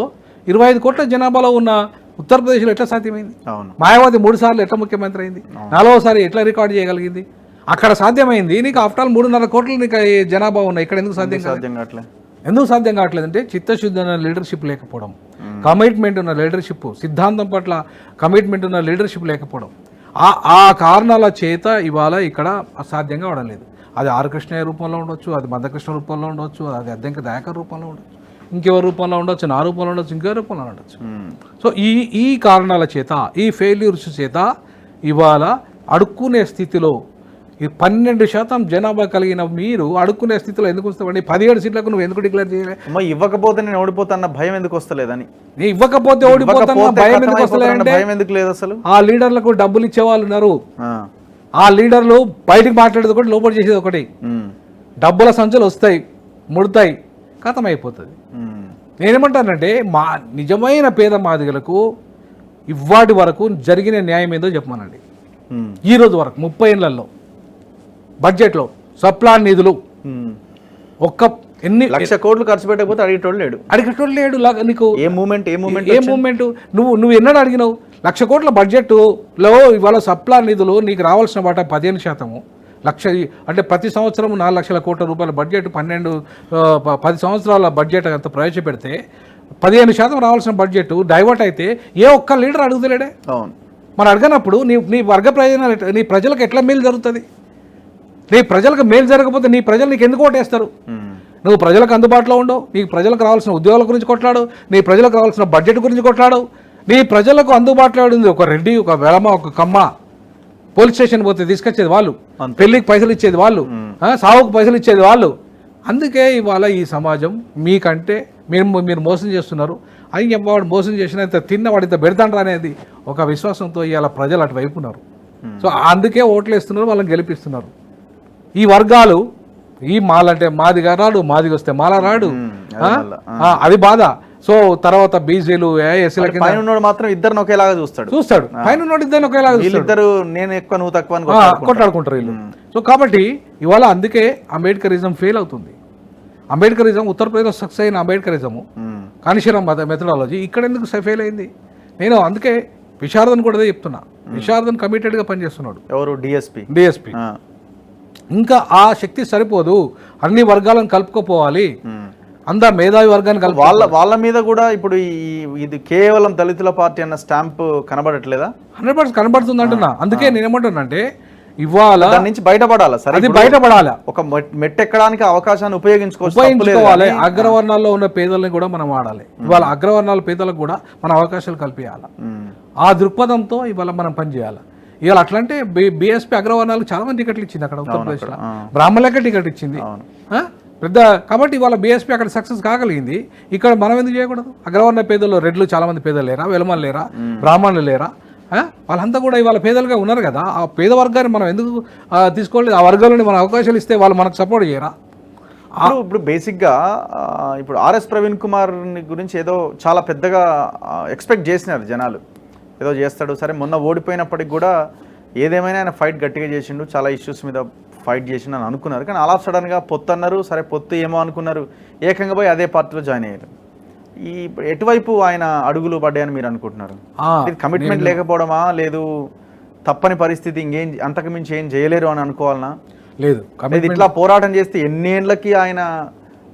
25 కోట్ల జనాభాలో ఉన్న ఉత్తరప్రదేశ్లో ఎట్లా సాధ్యమైంది? మాయావతి 3 సార్లు ఎట్లా ముఖ్యమంత్రి అయింది? 4వసారి ఎట్లా రికార్డు చేయగలిగింది? అక్కడ సాధ్యమైంది. నీకు ఆఫ్టర్ ఆల్ 3.5 కోట్ల నీకు జనాభా ఉన్నాయి. ఇక్కడ ఎందుకు సాధ్యం కావట్లేదు? ఎందుకు సాధ్యం కావట్లేదు అంటే చిత్తశుద్ధి ఉన్న లీడర్షిప్ లేకపోవడం, కమిట్మెంట్ ఉన్న లీడర్షిప్, సిద్ధాంతం పట్ల కమిట్మెంట్ ఉన్న లీడర్షిప్ లేకపోవడం. ఆ కారణాల చేత ఇవాళ ఇక్కడ అసాధ్యంగా అవడం లేదు. అది ఆర్ కృష్ణయ్య రూపంలో ఉండొచ్చు, అది మందకృష్ణ రూపంలో ఉండొచ్చు, అది అద్దంకి దయాకర్ రూపంలో ఉండొచ్చు, ఇంకెవరి రూపంలో ఉండొచ్చు, నా రూపంలో ఉండొచ్చు, ఇంకెవరి రూపంలో ఉండొచ్చు. సో ఈ కారణాల చేత, ఈ ఫెయిల్యూర్స్ చేత ఇవాళ అడుక్కునే స్థితిలో 12% జనాభా కలిగిన మీరు అడుక్కునే స్థితిలో ఎందుకు వస్తావండి? 17 సీట్లకు నువ్వు ఎందుకు డిక్లేర్ చేయలే? ఇవ్వకపోతే నేను ఓడిపోతాన్న భయం ఎందుకు వస్తలేదని. ఇవ్వకపోతే ఓడిపోతాన్న భయం ఎందుకు వస్తలేదంటే, భయం ఎందుకు లేదు అసలు? ఆ లీడర్లకు డబ్బులు ఇచ్చే వాళ్ళు ఉన్నారు. ఆ లీడర్లు బయటికి మాట్లాడేది ఒకటి, లోపల చేసేది ఒకటి. డబ్బుల సంచులు వస్తాయి, ముడతాయి, ఖతం అయిపోతుంది. నేనేమంటానంటే నిజమైన పేద మాదిగలకు ఇవాటి వరకు జరిగిన న్యాయం ఏదో చెప్పమనండి. ఈ రోజు వరకు 30 ఏళ్లలో బడ్జెట్లో సప్లాన్ నిధులు ఎన్ని 1,00,000 కోట్లు ఖర్చు పెట్టకపోతే అడిగేటోళ్ళు లేడు. నీకు ఏ మూమెంట్ నువ్వు ఎన్నడూ అడిగినావు? 1,00,000 కోట్ల బడ్జెట్లో ఇవాళ సప్లాన్ నిధులు నీకు రావాల్సిన వాటా 15%. అంటే ప్రతి సంవత్సరం 4 లక్షల కోట్ల రూపాయల బడ్జెట్ 10 సంవత్సరాల బడ్జెట్ అంత ప్రవేశపెడితే 15% రావాల్సిన బడ్జెట్ డైవర్ట్ అయితే ఏ ఒక్క లీడర్ అడుగుతలేడే. మరి అడగనప్పుడు నీ వర్గ ప్రయోజనాలు, నీ ప్రజలకు ఎట్లా మేలు జరుగుతుంది? నీ ప్రజలకు మేలు జరగకపోతే నీ ప్రజలు నీకు ఎందుకు ఓటేస్తారు? నువ్వు ప్రజలకు అందుబాటులో ఉండవు, నీకు ప్రజలకు రావాల్సిన ఉద్యోగాల గురించి కొట్లాడు, నీ ప్రజలకు రావాల్సిన బడ్జెట్ గురించి కొట్లాడు. నీ ప్రజలకు అందుబాటులో ఉంది ఒక రెడ్డి, ఒక వెలమ, ఒక కమ్మ. పోలీస్ స్టేషన్ పోతే తీసుకొచ్చేది వాళ్ళు, పెళ్లికి పైసలు ఇచ్చేది వాళ్ళు, సావుకు పైసలు ఇచ్చేది వాళ్ళు. అందుకే ఇవాళ ఈ సమాజం మీకంటే మీరు మోసం చేస్తున్నారు అని చెప్పవాడు. మోసం చేసిన తిన్నవాడు ఇంత పెడతాండ్రా అనేది ఒక విశ్వాసంతో ఇవాళ ప్రజలు అటువైపు ఉన్నారు. సో అందుకే ఓట్లు వేస్తున్నారు, వాళ్ళని గెలిపిస్తున్నారు. ఈ వర్గాలు, ఈ మాలంటే మాదిగా రాడు, మాదిగా వస్తే మాల రాడు, అది బాధ. సో తర్వాత బీసీలు మాత్రం ఇద్దరు ఒకేలాగా చూస్తాడు. పైన ఇద్దరు ఒకేలాగా ఇద్దరు నేను ఎక్కువ నువ్వు తక్కువ కొట్లాడుకుంటారు వీళ్ళు. సో కాబట్టి ఇవాళ అందుకే అంబేద్కరిజం ఫెయిల్ అవుతుంది. అంబేద్కరిజం ఉత్తరప్రదేశ్లో సక్సెస్ అయిన అంబేద్కరిజము, కానిషీరాం మెథడాలజీ ఇక్కడ ఎందుకు ఫెయిల్ అయింది? నేను అందుకే విశారదన్ కూడా చెప్తున్నా. విశారదన్ కమిటెడ్గా పనిచేస్తున్నాడు. ఎవరు? డిఎస్పీ. ఇంకా ఆ శక్తి సరిపోదు, అన్ని వర్గాలను కలుపుకోపోవాలి, అందరు మేధావి వర్గాన్ని వాళ్ళ మీద కూడా ఇప్పుడు ఇది కేవలం దళితుల పార్టీ అన్న స్టాంప్ కనబడట్లేదా? 100% కనబడుతుంది అంటున్నా. అందుకే నేనేమంటున్నానంటే ఇవాళ దాని నుంచి బయటపడాలా? సరే, అది బయటపడాలా. ఒక మెట్టెక్కడానికి అవకాశాన్ని ఉపయోగించుకోవాలి. అగ్రవర్ణాల్లో ఉన్న పేదల్ని కూడా మనం వాడాలి. ఇవాళ అగ్రవర్ణాల పేదలకు కూడా మనం అవకాశాలు కల్పించాలి. ఆ దృక్పథంతో ఇవాళ మనం పనిచేయాలి. ఇవాళ అట్లంటే బీఎస్పీ అగ్రవర్ణాలకు చాలా మంది టికెట్లు ఇచ్చింది అక్కడ ఉత్తరప్రదేశ్లో. బ్రాహ్మణులకే టికెట్ ఇచ్చింది పెద్ద. కాబట్టి ఇవాళ బీఎస్పీ అక్కడ సక్సెస్ కాగలిగింది. ఇక్కడ మనం ఎందుకు చేయకూడదు? అగ్రవర్ణ పేదల్లో రెడ్లు చాలా మంది పేదలు లేరా? వెలమలు లేరా? బ్రాహ్మణులు లేరా? వాళ్ళంతా కూడా ఇవాళ పేదలుగా ఉన్నారు కదా. ఆ పేద వర్గాన్ని మనం ఎందుకు తీసుకోలేదు? ఆ వర్గాలని మనం అవకాశాలు ఇస్తే వాళ్ళు మనకు సపోర్ట్ చేయరా? ఇప్పుడు బేసిక్గా ఇప్పుడు ఆర్ఎస్ ప్రవీణ్ కుమార్ గురించి ఏదో చాలా పెద్దగా ఎక్స్పెక్ట్ చేసినారు జనాలు, ఏదో చేస్తాడు. సరే, మొన్న ఓడిపోయినప్పటికి కూడా ఏదేమైనా ఆయన ఫైట్ గట్టిగా చేసిండు, చాలా ఇష్యూస్ మీద ఫైట్ చేసిన అని అనుకున్నారు, కానీ అలా సడన్గా పొత్తు అన్నారు. సరే పొత్తు ఏమో అనుకున్నారు, ఏకంగా పోయి అదే పార్టీలో జాయిన్ అయ్యారు. ఈ ఎటువైపు ఆయన అడుగులు పడ్డాయని మీరు అనుకుంటున్నారు? కమిట్మెంట్ లేకపోవడమా, లేదు తప్పని పరిస్థితి, ఇంకేం అంతకు మించి ఏం చేయలేరు అని అనుకోవాలనా? లేదు, ఇట్లా పోరాటం చేస్తే ఎన్నేళ్ళకి ఆయన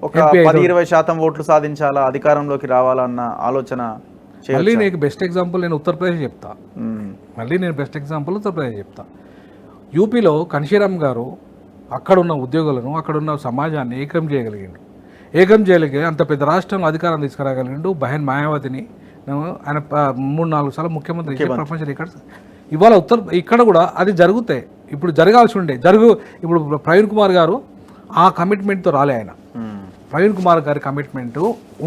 ఒక 10-20% ఓట్లు సాధించాలా, అధికారంలోకి రావాలన్న ఆలోచన? మళ్ళీ నీకు బెస్ట్ ఎగ్జాంపుల్ నేను ఉత్తరప్రదేశ్ చెప్తా. ఉత్తరప్రదేశ్ చెప్తా. యూపీలో కన్షీరామ్ గారు అక్కడున్న ఉద్యోగులను, అక్కడున్న సమాజాన్ని ఏకం చేయగలిగి అంత పెద్ద రాష్ట్రంలో అధికారం తీసుకురాగలిగిండు. బహన్ మాయావతిని ఆయన 3-4 సార్లు ముఖ్యమంత్రి ప్రపంచ రికార్డ్స్. ఇవాళ ఇక్కడ కూడా అది జరుగుతాయి. ఇప్పుడు జరగాల్సి ఉండే ఇప్పుడు ప్రవీణ్ కుమార్ గారు ఆ కమిట్మెంట్తో రాలే. ఆయన ప్రవీణ్ కుమార్ గారి కమిట్మెంట్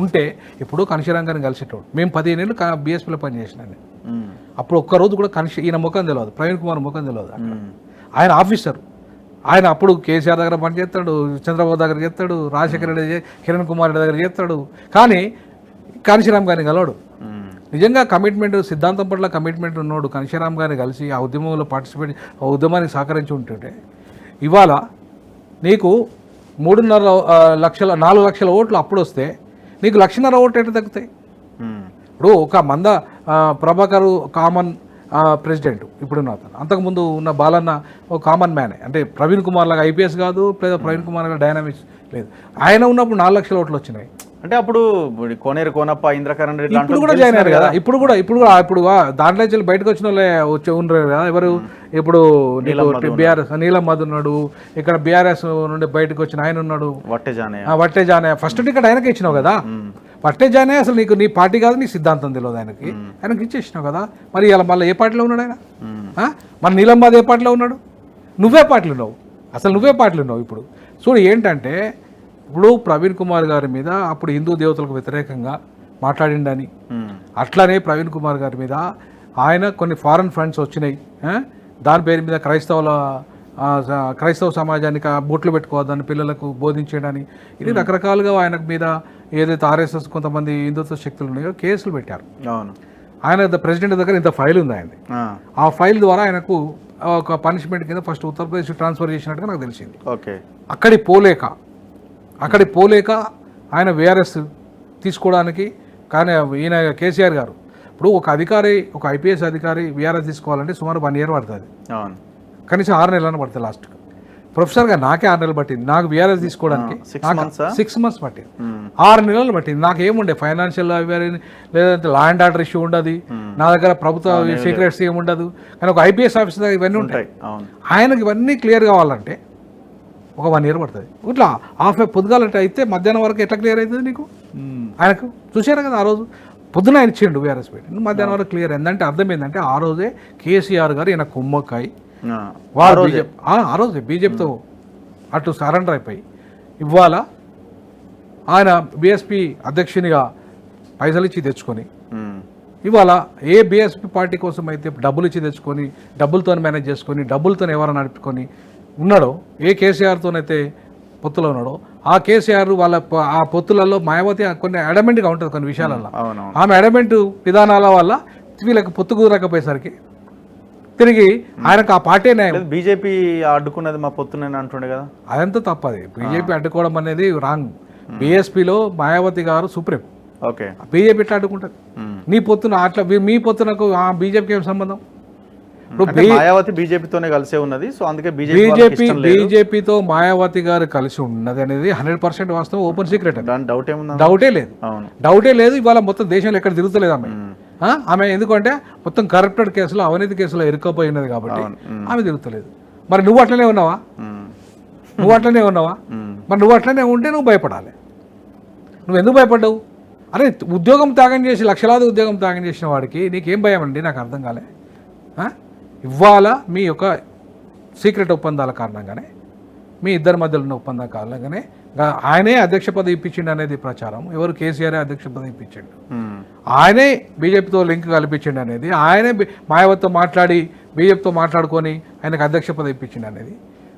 ఉంటే ఇప్పుడు కన్షీరామ్ గారిని కలిసేటోడు. మేము 15 ఏళ్ళు బీఎస్పీలో పనిచేసినాను. అప్పుడు ఒక్కరోజు కూడా ఈయన ముఖం తెలియదు, ప్రవీణ్ కుమార్ ముఖం తెలియదు. ఆయన ఆఫీసర్. ఆయన అప్పుడు కేసీఆర్ దగ్గర పనిచేస్తాడు, చంద్రబాబు దగ్గర చేస్తాడు, రాజశేఖర రెడ్డి, కిరణ్ కుమార్ రెడ్డి దగ్గర చేస్తాడు, కానీ కన్షీరామ్ గారిని కలవాడు. నిజంగా కమిట్మెంట్, సిద్ధాంతం పట్ల కమిట్మెంట్ ఉన్నోడు కన్షీరామ్ గారిని కలిసి ఆ ఉద్యమంలో పార్టిసిపేట్, ఆ ఉద్యమానికి సహకరించి ఉంటుంటే ఇవాళ నీకు 4 లక్షల ఓట్లు అప్పుడు వస్తే నీకు 1.5 లక్షల ఓట్లు ఎట్లా తగ్గుతాయి? ఇప్పుడు ఒక ప్రభాకర్ కామన్ ప్రెసిడెంట్ ఇప్పుడున్న అతను, అంతకుముందు ఉన్న బాలన్న ఒక కామన్ మ్యానే, అంటే ప్రవీణ్ కుమార్ లాగా ఐపీఎస్ కాదు, లేదా ప్రవీణ్ కుమార్ లాగా డైనామిక్స్ లేదు. ఆయన ఉన్నప్పుడు 4 లక్షల ఓట్లు వచ్చినాయి. అంటే అప్పుడు కోనేరు కోనప్ప, ఇంద్రకరణ్ రెడ్డి ఇప్పుడు కూడా జాయిన్ అయ్యారు కదా. ఇప్పుడు దాంట్లో బయటకు వచ్చిన వాళ్ళే ఉన్నారు కదా. ఎవరు ఇప్పుడు బీఆర్ఎస్ నీలం మధు ఉన్నాడు, ఇక్కడ బీఆర్ఎస్ నుండి బయటకు వచ్చిన ఆయన ఉన్నాడు, వట్టే జానే. ఫస్ట్ టికెట్ ఆయనకి ఇచ్చినావు కదా. వట్టే జానే అసలు నీ పార్టీ కాదు, నీ సిద్ధాంతం తెలియదు ఆయనకి ఇచ్చేసినావు కదా. మరి ఇలా మళ్ళీ ఏ పార్టీలో ఉన్నాడు ఆయన? మన నీలం మధు ఏ పార్టీలో ఉన్నాడు? నువ్వే పార్టీలు ఉన్నావు. ఇప్పుడు చూడు ఏంటంటే, ఇప్పుడు ప్రవీణ్ కుమార్ గారి మీద అప్పుడు హిందూ దేవతలకు వ్యతిరేకంగా మాట్లాడిండని, అట్లానే ప్రవీణ్ కుమార్ గారి మీద ఆయన కొన్ని ఫారెన్ ఫండ్స్ వచ్చినాయి, దాని పేరు మీద క్రైస్తవ సమాజానికి బూట్లు పెట్టుకోవద్దని పిల్లలకు బోధించేయడని, ఇది రకరకాలుగా ఆయన మీద ఏదైతే ఆర్ఎస్ఎస్ కొంతమంది హిందుత్వ శక్తులు ఉన్నాయో కేసులు పెట్టారు. ఆయన ప్రెసిడెంట్ దగ్గర ఇంత ఫైల్ ఉంది ఆయనది. ఆ ఫైల్ ద్వారా ఆయనకు ఒక పనిష్మెంట్ కింద ఫస్ట్ ఉత్తరప్రదేశ్ ట్రాన్స్ఫర్ చేసినట్టుగా నాకు తెలిసింది. అక్కడి పోలేక ఆయన వీఆర్ఎస్ తీసుకోవడానికి, కానీ ఈయన కేసీఆర్ గారు ఇప్పుడు ఒక ఐపీఎస్ అధికారి వీఆర్ఎస్ తీసుకోవాలంటే సుమారు 1 year పడుతుంది, కనీసం 6 నెలలు పడుతుంది. లాస్ట్కి ప్రొఫెసర్గా నాకే 6 నెలలు పట్టింది నాకు వీఆర్ఎస్ తీసుకోవడానికి. 6 months పట్టింది, 6 నెలలు పట్టింది. నాకేముండే ఫైనాన్షియల్ లేదంటే లా అండ్ ఆర్డర్ ఇష్యూ ఉండదు, నా దగ్గర ప్రభుత్వ సీక్రెట్స్ ఏమి ఉండదు, కానీ ఒక ఐపీఎస్ ఆఫీసర్ దగ్గర ఇవన్నీ ఉంటాయి. ఆయనకి ఇవన్నీ క్లియర్ కావాలంటే ఒక 1 year పడుతుంది. ఇట్లా పొద్దుగాలంటే అయితే మధ్యాహ్నం వరకు ఎట్లా క్లియర్ అవుతుంది నీకు? ఆయనకు చూసారు కదా, ఆ రోజు పొద్దున ఆయన ఇచ్చిండు వీఆర్ఎస్ పెట్టి, మధ్యాహ్నం వరకు క్లియర్ అయిందంటే అర్థం ఏంటంటే ఆ రోజే కేసీఆర్ గారు ఈయన కుమ్మక్కాయి ఆ రోజే బీజేపీతో అటు సరెండర్ అయిపోయి ఇవాళ ఆయన బీఎస్పీ అధ్యక్షునిగా పైసలు ఇచ్చి తెచ్చుకొని, ఇవాళ ఏ బీఎస్పీ పార్టీ కోసం అయితే డబ్బులు ఇచ్చి తెచ్చుకొని, డబ్బులతో మేనేజ్ చేసుకొని, డబ్బులతో ఎవరు నడుపుకొని ఉన్నాడో, ఏ కేసీఆర్తోనైతే పొత్తులో ఉన్నాడో, ఆ కేసీఆర్ వాళ్ళ ఆ పొత్తులలో మాయావతి కొన్ని అడమెంట్గా ఉంటుంది కొన్ని విషయాలలో. ఆమె అడమెంట్ విధానాల వల్ల వీళ్ళకి పొత్తు కుదరకపోయేసరికి తిరిగి ఆయనకు ఆ పార్టీ బీజేపీ అడ్డుకున్నది మా పొత్తునని అంటుండే కదా. అదంతా తప్పది. బీజేపీ అడ్డుకోవడం అనేది రాంగ్. బీఎస్పీలో మాయావతి గారు సుప్రీం, బీజేపీ ఎట్లా అడ్డుకుంటుంది? నీ పొత్తున అట్లా మీ పొత్తునకు బీజేపీకి ఏం సంబంధం? మాయావతి బీజేపీతోనే కలిసే ఉన్నది, సో అందుకే బీజేపీతో మాయావతి గారు కలిసి ఉన్నది అనేది 100% వాస్తవం, ఓపెన్ సీక్రెట్. డౌటే లేదు. ఇవాళ మొత్తం దేశంలో ఎక్కడ తిరుగుతలేదు ఆమె ఎందుకంటే మొత్తం కరప్టెడ్ కేసులో, అవినీతి కేసులో ఇరుక్కుపోయినది కాబట్టి ఆమె తిరుగుతలేదు. మరి నువ్వు అట్లనే ఉన్నావా? మరి నువ్వు అట్లనే ఉంటే నువ్వు భయపడాలి. నువ్వు ఎందుకు భయపడ్డావు? అరే ఉద్యోగం త్యాగం చేసి, లక్షలాది ఉద్యోగం త్యాగం చేసిన వాడికి నీకేం భయం అండి? నాకు అర్థం కాలే. ఇవాళ మీ యొక్క సీక్రెట్ ఒప్పందాల కారణంగానే, మీ ఇద్దరి మధ్యలో ఉన్న ఒప్పందాల కారణంగానే ఆయనే అధ్యక్ష పదవి ఇప్పించిండు అనేది ప్రచారం. ఎవరు? కేసీఆర్ అధ్యక్ష పదవి ఇప్పించిండు, ఆయనే బీజేపీతో లింక్ కల్పించిండు అనేది, ఆయనే మాయావతితో మాట్లాడి బీజేపీతో మాట్లాడుకొని ఆయనకు అధ్యక్ష పదవి ఇప్పించిండు అనేది.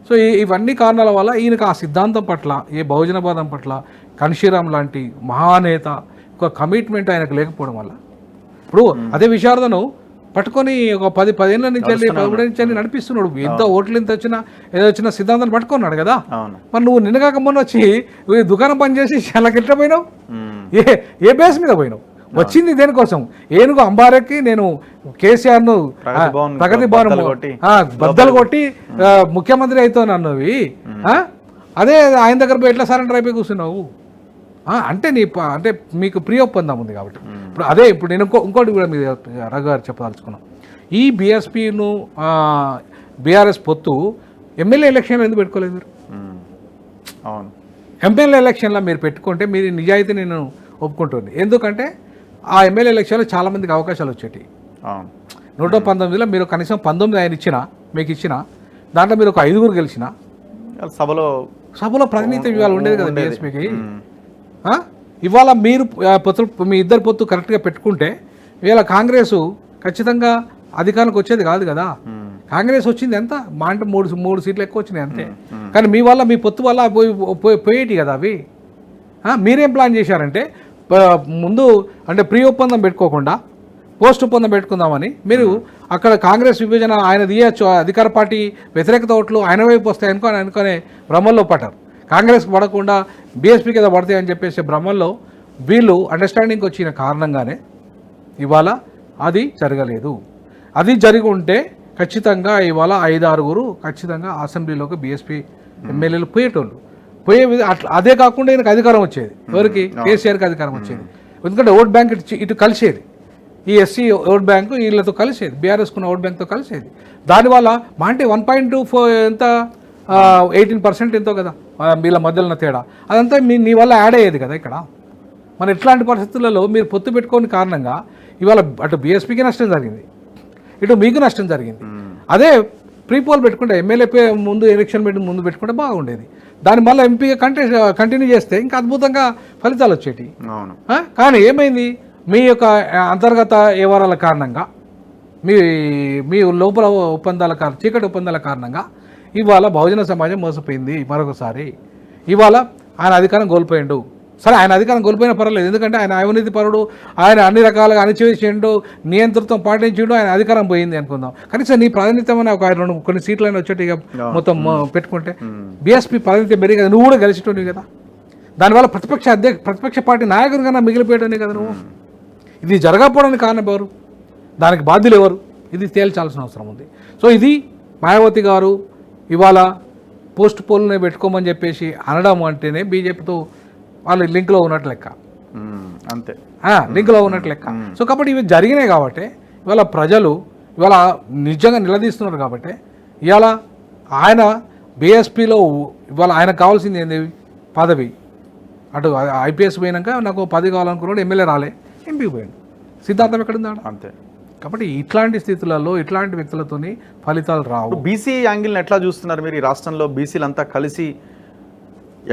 సో ఇవన్నీ కారణాల వల్ల ఈయనకు ఆ సిద్ధాంతం పట్ల, ఏ బహుజనవాదం పట్ల కన్షీరామ్ లాంటి మహానేత ఒక కమిట్మెంట్ ఆయనకు లేకపోవడం వల్ల, ఇప్పుడు అదే విశారదను పట్టుకొని ఒక 10 నుంచి వెళ్ళి 13 నుంచి వెళ్ళి నడిపిస్తున్నాడు. ఎంత ఓట్లు ఎంత వచ్చినా ఏదో వచ్చిన సిద్ధాంతాన్ని పట్టుకున్నాడు కదా. మరి నువ్వు నిన్నగాక మొన్న వచ్చి దుకాణం పని చేసి చాలా గిట్ల పోయినావు. ఏ బేస్ మీద పోయినావు? వచ్చింది దేనికోసం? ఏనుగు అంబారెక్కి నేను కేసీఆర్ను ప్రగతి భవన్ బద్దలు కొట్టి ముఖ్యమంత్రి అవుతాను అన్నవి. అదే ఆయన దగ్గర పోయి ఎట్లా సరెండర్ అయిపోయి కూర్చున్నావు? అంటే అంటే మీకు ప్రియ ఒప్పందం ఉంది కాబట్టి. ఇప్పుడు అదే ఇప్పుడు నేను ఇంకోటి కూడా మీరు రఘు గారు చెప్పదలుచుకున్నాం. ఈ బీఎస్పీను బీఆర్ఎస్ పొత్తు ఎమ్మెల్యే ఎలక్షన్లో ఎందుకు పెట్టుకోలేదు మీరు? అవును, ఎమ్మెల్యే ఎలక్షన్లో మీరు పెట్టుకుంటే మీరు నిజాయితీ నేను ఒప్పుకుంటుంది. ఎందుకంటే ఆ ఎమ్మెల్యే ఎలక్షన్లో చాలామందికి అవకాశాలు వచ్చేటి. 119లో మీరు కనీసం 19 ఆయన మీకు ఇచ్చిన దాంట్లో మీరు ఒక 5 గెలిచిన సభలో ప్రాతినిధ్యం ఇవాళ ఉండేది కదా బీఎస్పీకి. ఇవాళ మీరు మీ ఇద్దరు పొత్తు కరెక్ట్గా పెట్టుకుంటే ఇవాళ కాంగ్రెస్ ఖచ్చితంగా అధికారానికి వచ్చేది కాదు కదా. కాంగ్రెస్ వచ్చింది ఎంత మా అంటే 3 సీట్లు ఎక్కువ వచ్చినాయి అంతే. కానీ మీ పొత్తు వల్ల పోయేటి కదా అవి. మీరేం ప్లాన్ చేశారంటే ముందు అంటే ప్రీ ఒప్పందం పెట్టుకోకుండా పోస్ట్ ఒప్పందం పెట్టుకుందామని మీరు అక్కడ కాంగ్రెస్ విభజన ఆయన తీయచ్చు, అధికార పార్టీ వ్యతిరేకత ఓట్లు ఆయన వైపు వస్తాయి అనుకునే భ్రమల్లో పడ్డారు. కాంగ్రెస్ పడకుండా బీఎస్పీకి ఏదో పడతాయని చెప్పేసి భ్రమల్లో వీళ్ళు అండర్స్టాండింగ్కి వచ్చిన కారణంగానే ఇవాళ అది జరగలేదు. అది జరిగి ఉంటే ఖచ్చితంగా ఇవాళ 5-6 ఖచ్చితంగా అసెంబ్లీలోకి బీఎస్పీ ఎమ్మెల్యేలు పోయేటోళ్ళు. అదే కాకుండా ఈయనకు అధికారం వచ్చేది. ఎవరికి? కేసీఆర్కి అధికారం వచ్చేది. ఎందుకంటే ఓట్ బ్యాంక్ ఇటు కలిసేది. ఈ ఎస్సీ ఓట్ బ్యాంకు వీళ్ళతో కలిసేది, బీఆర్ఎస్కున్న ఓట్ బ్యాంక్తో కలిసేది. దానివల్ల మా అంటే 1.24 ఎంత 18% ఎంతో కదా వీళ్ళ మధ్యలో తేడా. అదంతా నీ వల్ల యాడ్ అయ్యేది కదా ఇక్కడ. మరి ఇట్లాంటి పరిస్థితులలో మీరు పొత్తు పెట్టుకోని కారణంగా ఇవాళ అటు బీఎస్పీకి నష్టం జరిగింది, ఇటు మీకు నష్టం జరిగింది. అదే ప్రీపోల్ పెట్టుకుంటే ఎమ్మెల్యే ముందు ఎలక్షన్ ముందు పెట్టుకుంటే బాగుండేది. దానివల్ల ఎంపీగా కంటిన్యూ చేస్తే ఇంకా అద్భుతంగా ఫలితాలు వచ్చేటి. కానీ ఏమైంది? మీ యొక్క అంతర్గత వ్యవహారాల కారణంగా మీ లోపల ఒప్పందాల చీకటి ఒప్పందాల కారణంగా ఇవాళ బహుజన సమాజం మోసపోయింది. మరొకసారి ఇవాళ ఆయన అధికారం కోల్పోయిండు. సరే, ఆయన అధికారం కోల్పోయినా పర్వాలేదు, ఎందుకంటే ఆయన అవినీతి పరుడు, ఆయన అన్ని రకాలుగా అణచివేసిండు, నియంతృత్వం పాటించిండు, ఆయన అధికారం పోయింది అనుకుందాం. కనీసం నీ ప్రాతినిధ్యమైన ఒక కొన్ని సీట్లైనా వచ్చేటి మొత్తం పెట్టుకుంటే బీఎస్పీ ప్రాతినిధ్యం పెరిగి కదా, నువ్వు కూడా గెలిచేటోని కదా. దానివల్ల ప్రతిపక్ష పార్టీ నాయకుని కన్నా మిగిలిపోయేటోని కదా నువ్వు. ఇది జరగకపోవడానికి కారణం ఎవరు? దానికి బాధ్యులు ఎవరు? ఇది తేల్చాల్సిన అవసరం ఉంది. సో ఇది మాయావతి గారు ఇవాళ పోస్ట్ పోల్నే పెట్టుకోమని చెప్పేసి అనడం అంటేనే బీజేపీతో వాళ్ళు లింక్లో ఉన్నట్టు లెక్క. అంతే, లింక్లో ఉన్నట్టు లెక్క. సో కాబట్టి ఇవి జరిగినాయి కాబట్టి ఇవాళ ప్రజలు ఇవాళ నిజంగా నిలదీస్తున్నారు కాబట్టి ఇవాళ ఆయన బీఎస్పీలో ఇవాళ ఆయనకు కావాల్సింది ఏంది? పదవి. అటు ఐపీఎస్ పోయినాక నాకు 10 కావాలనుకున్నాడు, ఎమ్మెల్యే రాలే, ఎంపీకి పోయాడు. సిద్ధాంతం ఎక్కడుందా? అంతే. కాబట్టి ఇట్లాంటి స్థితులలో ఇట్లాంటి వ్యక్తులతోని ఫలితాలు రావు. బీసీ యాంగిల్ని ఎట్లా చూస్తున్నారు మీరు? ఈ రాష్ట్రంలో బీసీలంతా కలిసి